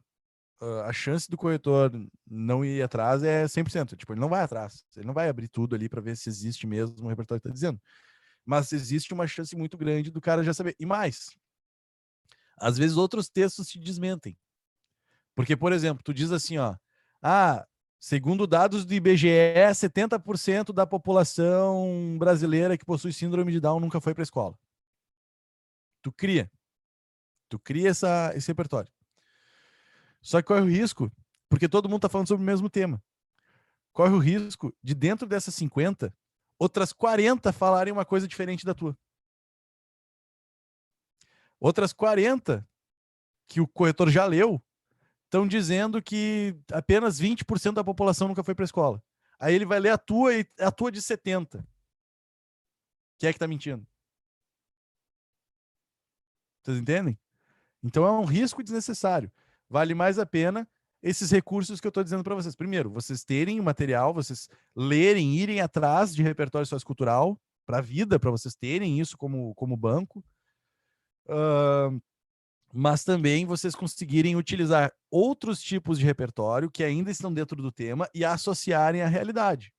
[SPEAKER 1] a chance do corretor não ir atrás é 100%. Tipo, ele não vai atrás. Ele não vai abrir tudo ali para ver se existe mesmo o repertório que tá dizendo. Mas existe uma chance muito grande do cara já saber. E mais, às vezes outros textos te desmentem. Porque, por exemplo, tu diz assim, ó, segundo dados do IBGE, 70% da população brasileira que possui síndrome de Down nunca foi para a escola. Tu cria esse repertório. Só que corre o risco, porque todo mundo está falando sobre o mesmo tema. Corre o risco de, dentro dessas 50, outras 40 falarem uma coisa diferente da tua. Outras 40 que o corretor já leu estão dizendo que apenas 20% da população nunca foi para a escola. Aí ele vai ler a tua e a tua de 70. Quem é que está mentindo? Vocês entendem? Então é um risco desnecessário. Vale mais a pena esses recursos que eu estou dizendo para vocês. Primeiro, vocês terem o material, vocês lerem, irem atrás de repertório sociocultural para a vida, para vocês terem isso como banco. Mas também vocês conseguirem utilizar outros tipos de repertório que ainda estão dentro do tema e associarem à realidade,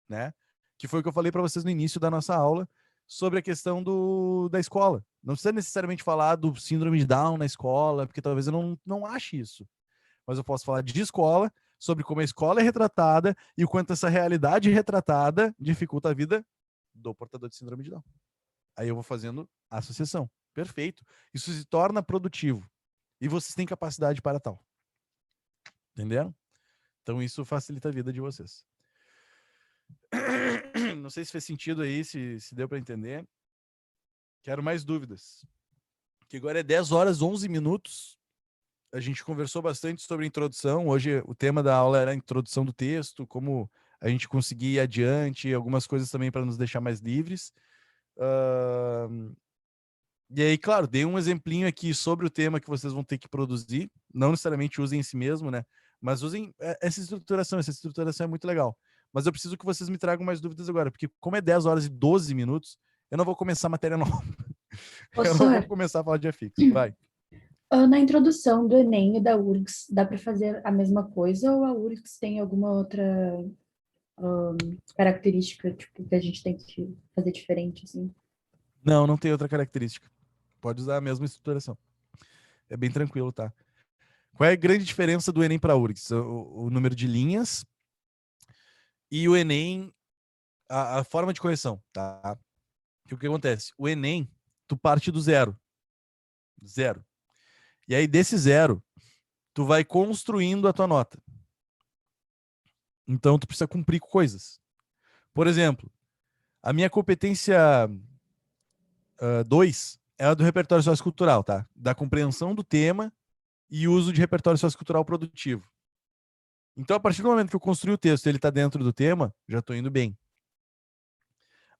[SPEAKER 1] né? Que foi o que eu falei para vocês no início da nossa aula sobre a questão da escola. Não precisa necessariamente falar do síndrome de Down na escola, porque talvez eu não ache isso. Mas eu posso falar de escola, sobre como a escola é retratada e o quanto essa realidade retratada dificulta a vida do portador de síndrome de Down. Aí eu vou fazendo a associação. Perfeito. Isso se torna produtivo. E vocês têm capacidade para tal. Entenderam? Então isso facilita a vida de vocês. Não sei se fez sentido aí, se deu para entender. Quero mais dúvidas. Que agora é 10 horas 11 minutos. A gente conversou bastante sobre a introdução. Hoje o tema da aula era a introdução do texto, como a gente conseguir ir adiante, algumas coisas também para nos deixar mais livres. E aí, claro, dei um exemplinho aqui sobre o tema que vocês vão ter que produzir. Não necessariamente usem em si mesmo, né? Mas usem essa estruturação. Essa estruturação é muito legal. Mas eu preciso que vocês me tragam mais dúvidas agora, porque como é 10 horas e 12 minutos, eu não vou começar a matéria nova. Eu não vou
[SPEAKER 6] Professor,
[SPEAKER 1] começar a falar de afixo. Vai.
[SPEAKER 6] na introdução do Enem e da URGS, dá para fazer a mesma coisa ou a URGS tem alguma outra característica tipo, que a gente tem que fazer diferente, assim?
[SPEAKER 1] Não tem outra característica. Pode usar a mesma estruturação. É bem tranquilo, tá? Qual é a grande diferença do Enem para a URGS? O número de linhas e o Enem, a forma de correção, tá? O que acontece? O Enem, tu parte do zero. Zero. E aí, desse zero, tu vai construindo a tua nota. Então, tu precisa cumprir coisas. Por exemplo, a minha competência 2 é a do repertório sociocultural, tá? Da compreensão do tema e uso de repertório sociocultural produtivo. Então, a partir do momento que eu construí o texto e ele está dentro do tema, já estou indo bem.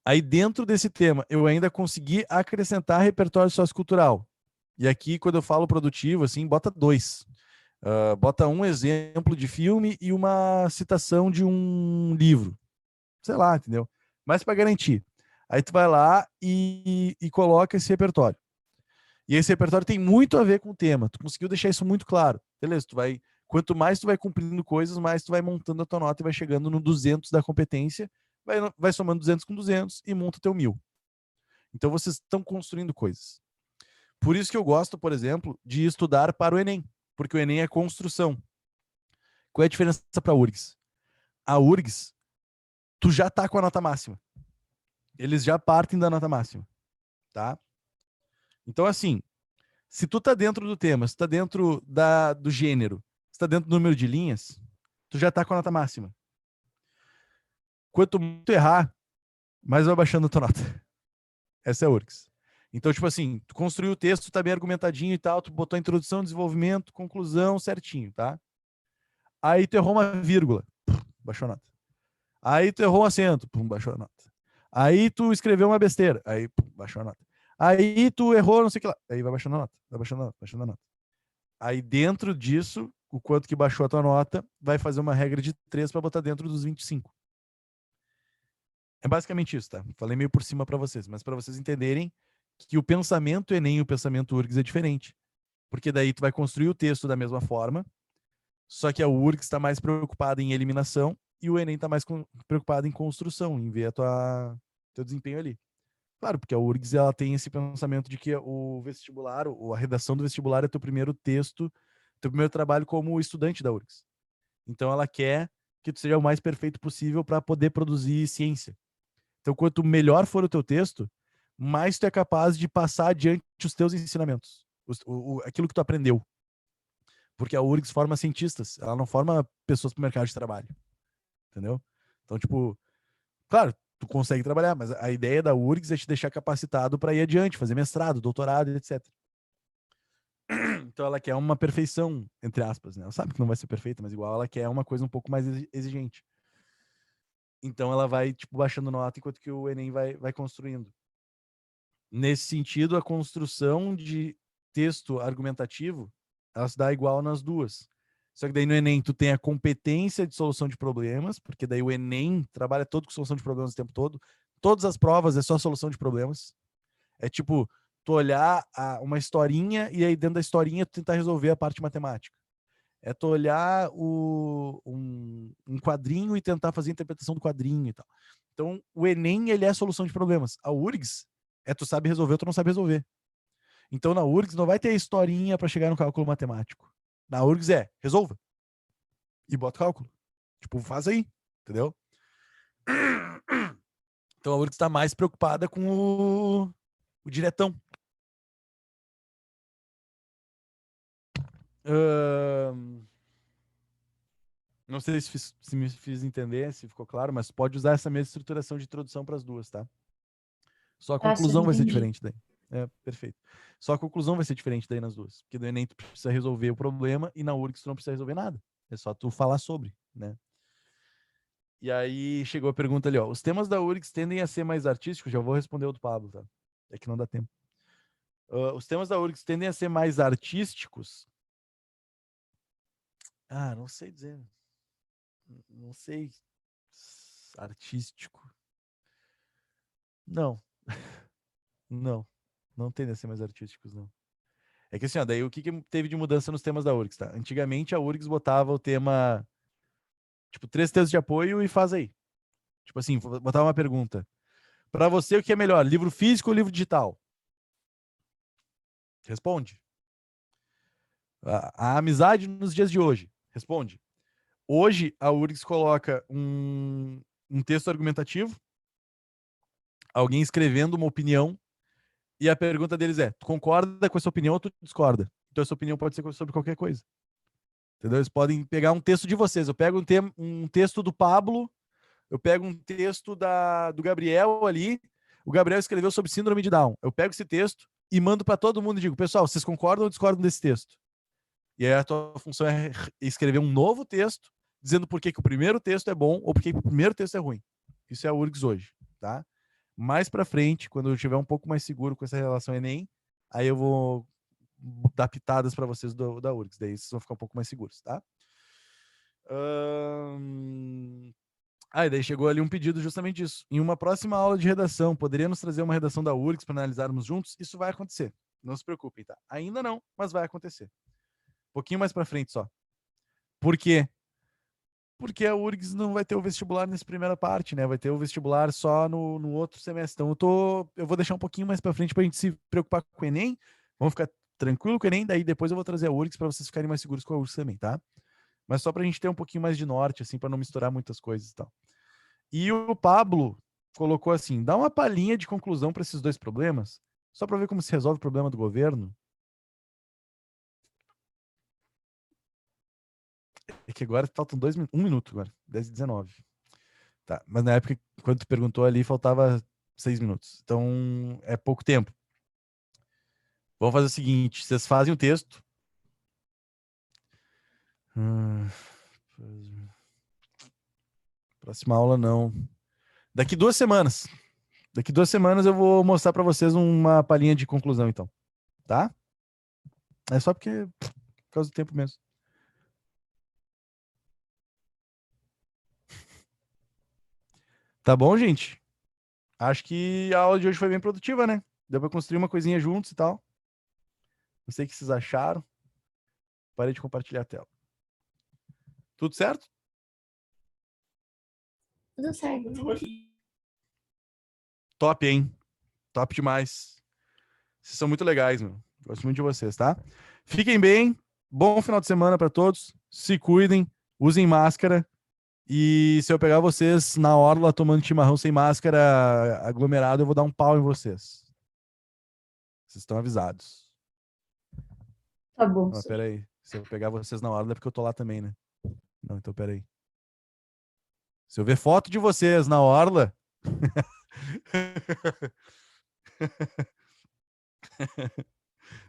[SPEAKER 1] Aí, dentro desse tema, eu ainda consegui acrescentar repertório sociocultural. E aqui, quando eu falo produtivo, assim, bota 2. Bota um exemplo de filme e uma citação de um livro. Sei lá, entendeu? Mas para garantir. Aí tu vai lá e coloca esse repertório. E esse repertório tem muito a ver com o tema. Tu conseguiu deixar isso muito claro. Beleza, quanto mais tu vai cumprindo coisas, mais tu vai montando a tua nota e vai chegando no 200 da competência, vai somando 200 com 200 e monta teu 1000. Então vocês estão construindo coisas. Por isso que eu gosto, por exemplo, de estudar para o Enem, porque o Enem é construção. Qual é a diferença para a URGS? A URGS, tu já tá com a nota máxima. Eles já partem da nota máxima, tá? Então, assim, se tu tá dentro do tema, se tá dentro do gênero, se tá dentro do número de linhas, tu já tá com a nota máxima. Quanto muito errar, mais vai baixando a tua nota. Essa é a URGS. Então, tipo assim, tu construiu o texto, tá bem argumentadinho e tal, tu botou a introdução, desenvolvimento, conclusão, certinho, tá? Aí tu errou uma vírgula, baixou a nota. Aí tu errou um acento, baixou a nota. Aí tu escreveu uma besteira, aí baixou a nota. Aí tu errou não sei o que lá, aí vai baixando a nota, vai baixando a nota, baixando a nota. Aí dentro disso, o quanto que baixou a tua nota, vai fazer uma regra de 3 para botar dentro dos 25. É basicamente isso, tá? Falei meio por cima para vocês, mas para vocês entenderem que o pensamento Enem e o pensamento URGS é diferente. Porque daí tu vai construir o texto da mesma forma, só que a URGS está mais preocupada em eliminação e o Enem está mais preocupado em construção, em ver teu desempenho ali. Claro, porque a URGS ela tem esse pensamento de que o vestibular, ou a redação do vestibular é teu primeiro texto, teu primeiro trabalho como estudante da URGS. Então ela quer que tu seja o mais perfeito possível para poder produzir ciência. Então quanto melhor for o teu texto, mais tu é capaz de passar adiante os teus ensinamentos, aquilo que tu aprendeu. Porque a URGS forma cientistas, ela não forma pessoas para o mercado de trabalho. Entendeu? Então, tipo, claro, tu consegue trabalhar, mas a ideia da URGS é te deixar capacitado para ir adiante, fazer mestrado, doutorado, etc. Então ela quer uma perfeição, entre aspas, né? Ela sabe que não vai ser perfeita, mas igual ela quer uma coisa um pouco mais exigente. Então ela vai, tipo, baixando nota enquanto que o Enem vai construindo. Nesse sentido, a construção de texto argumentativo, ela se dá igual nas duas. Só que daí no Enem tu tem a competência de solução de problemas, porque daí o Enem trabalha todo com solução de problemas o tempo todo. Todas as provas é só solução de problemas. É tipo, tu olhar uma historinha e aí dentro da historinha tu tentar resolver a parte matemática. É tu olhar um quadrinho e tentar fazer a interpretação do quadrinho e tal. Então, o Enem, ele é a solução de problemas. A URGS é tu sabe resolver ou tu não sabe resolver. Então, na URGS não vai ter historinha para chegar no cálculo matemático. Na URGS é, resolva. E bota o cálculo. Tipo, faz aí, entendeu? Então, a URGS está mais preocupada com o diretão. Não sei se me fiz entender, se ficou claro, mas pode usar essa mesma estruturação de introdução para as duas, tá? Só a conclusão vai ser
[SPEAKER 6] entendi.
[SPEAKER 1] diferente daí. É, perfeito. Só a conclusão vai ser diferente daí nas duas. Porque do Enem tu precisa resolver o problema e na URGS tu não precisa resolver nada. É só tu falar sobre, né? E aí chegou a pergunta ali, ó. Os temas da URGS tendem a ser mais artísticos? Já vou responder o do Pablo, tá? É que não dá tempo. Os temas da URGS tendem a ser mais artísticos? Ah, não sei dizer. Não sei. Artístico. Não. Não tendem a ser mais artísticos, não. É que assim, ó, daí o que teve de mudança nos temas da URGS, tá? Antigamente a URGS botava o tema, tipo, 3 textos de apoio e faz aí. Tipo assim, botava uma pergunta. Para você, o que é melhor, livro físico ou livro digital? Responde. A amizade nos dias de hoje. Responde. Hoje, a URGS coloca um texto argumentativo, alguém escrevendo uma opinião, e a pergunta deles é, tu concorda com essa opinião ou tu discorda? Então, essa opinião pode ser sobre qualquer coisa. Entendeu? Eles podem pegar um texto de vocês. Eu pego um texto do Pablo, eu pego um texto do Gabriel ali, o Gabriel escreveu sobre síndrome de Down. Eu pego esse texto e mando para todo mundo e digo, pessoal, vocês concordam ou discordam desse texto? E aí a tua função é escrever um novo texto, dizendo por que o primeiro texto é bom ou por que o primeiro texto é ruim. Isso é a URGS hoje, tá? Mais para frente, quando eu estiver um pouco mais seguro com essa relação Enem, aí eu vou dar pitadas para vocês da URGS, daí vocês vão ficar um pouco mais seguros, tá? E daí chegou ali um pedido justamente disso. Em uma próxima aula de redação, poderia nos trazer uma redação da URGS para analisarmos juntos? Isso vai acontecer. Não se preocupem, tá? Ainda não, mas vai acontecer. Um pouquinho mais para frente só. Por quê? Porque a URGS não vai ter o vestibular nessa primeira parte, né? Vai ter o vestibular só no outro semestre. Então eu vou deixar um pouquinho mais para frente para a gente se preocupar com o Enem. Vamos ficar tranquilo com o Enem, daí depois eu vou trazer a URGS para vocês ficarem mais seguros com a URGS também, tá? Mas só para a gente ter um pouquinho mais de norte, assim, para não misturar muitas coisas e tal. E o Pablo colocou assim, dá uma palhinha de conclusão para esses dois problemas, só para ver como se resolve o problema do governo. É que agora faltam 1 minuto agora, 10h19. Tá, mas na época, quando tu perguntou ali, faltava 6 minutos. Então, é pouco tempo. Vamos fazer o seguinte, vocês fazem o texto. Próxima aula não. Daqui 2 semanas. Daqui 2 semanas eu vou mostrar para vocês uma palhinha de conclusão, então. Tá? É só porque, por causa do tempo mesmo. Tá bom, gente? Acho que a aula de hoje foi bem produtiva, né? Deu pra construir uma coisinha juntos e tal. Não sei o que vocês acharam. Parei de compartilhar a tela. Tudo certo?
[SPEAKER 5] Tudo certo.
[SPEAKER 1] Top, hein? Top demais. Vocês são muito legais, meu. Gosto muito de vocês, tá? Fiquem bem. Bom final de semana pra todos. Se cuidem. Usem máscara. E se eu pegar vocês na orla tomando chimarrão sem máscara aglomerado, eu vou dar um pau em vocês. Vocês estão avisados.
[SPEAKER 6] Tá bom.
[SPEAKER 1] Não, pera aí. Se eu pegar vocês na orla é porque eu tô lá também, né? Não, então pera aí. Se eu ver foto de vocês na orla...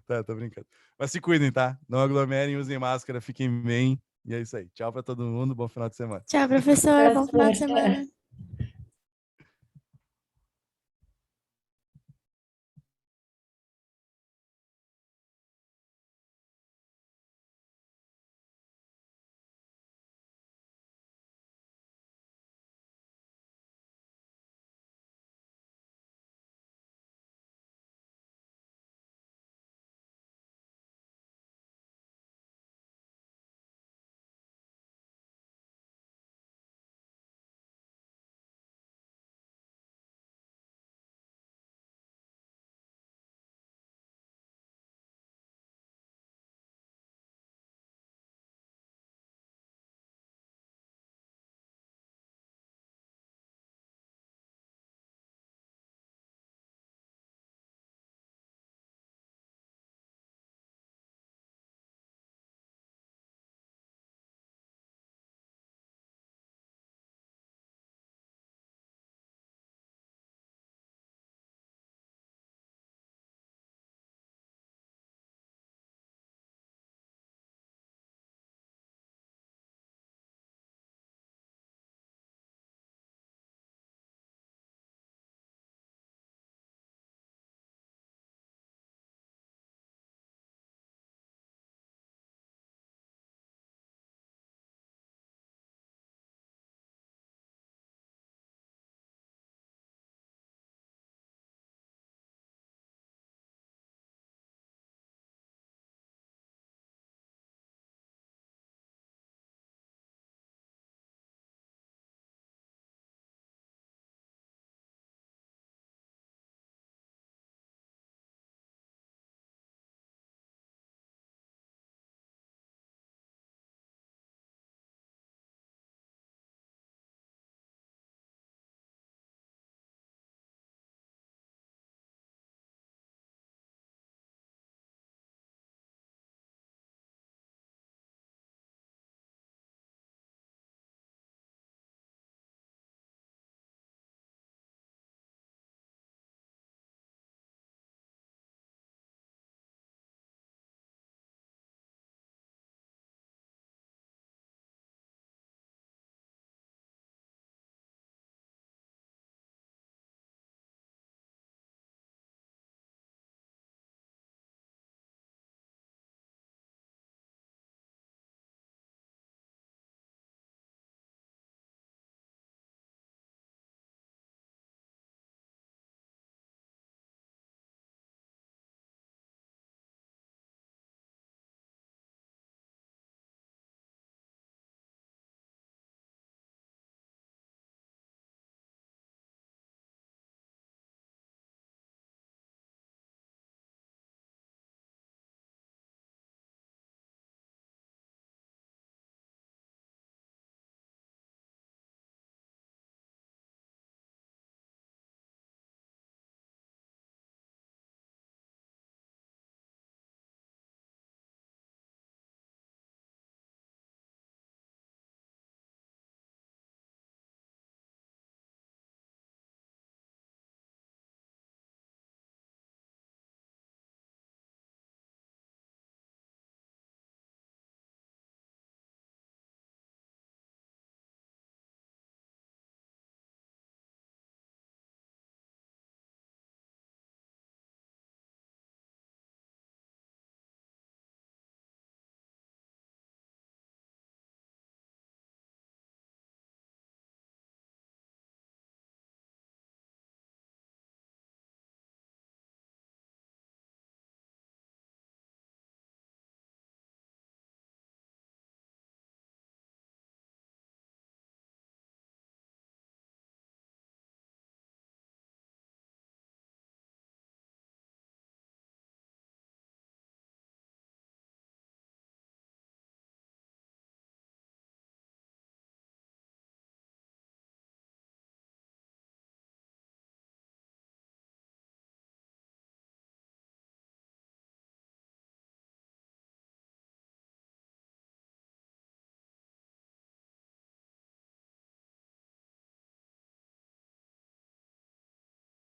[SPEAKER 1] Tá, tô brincando. Mas se cuidem, tá? Não aglomerem, usem máscara, fiquem bem. E é isso aí. Tchau pra todo mundo. Bom final de semana.
[SPEAKER 5] Tchau, professor. Bom final de semana.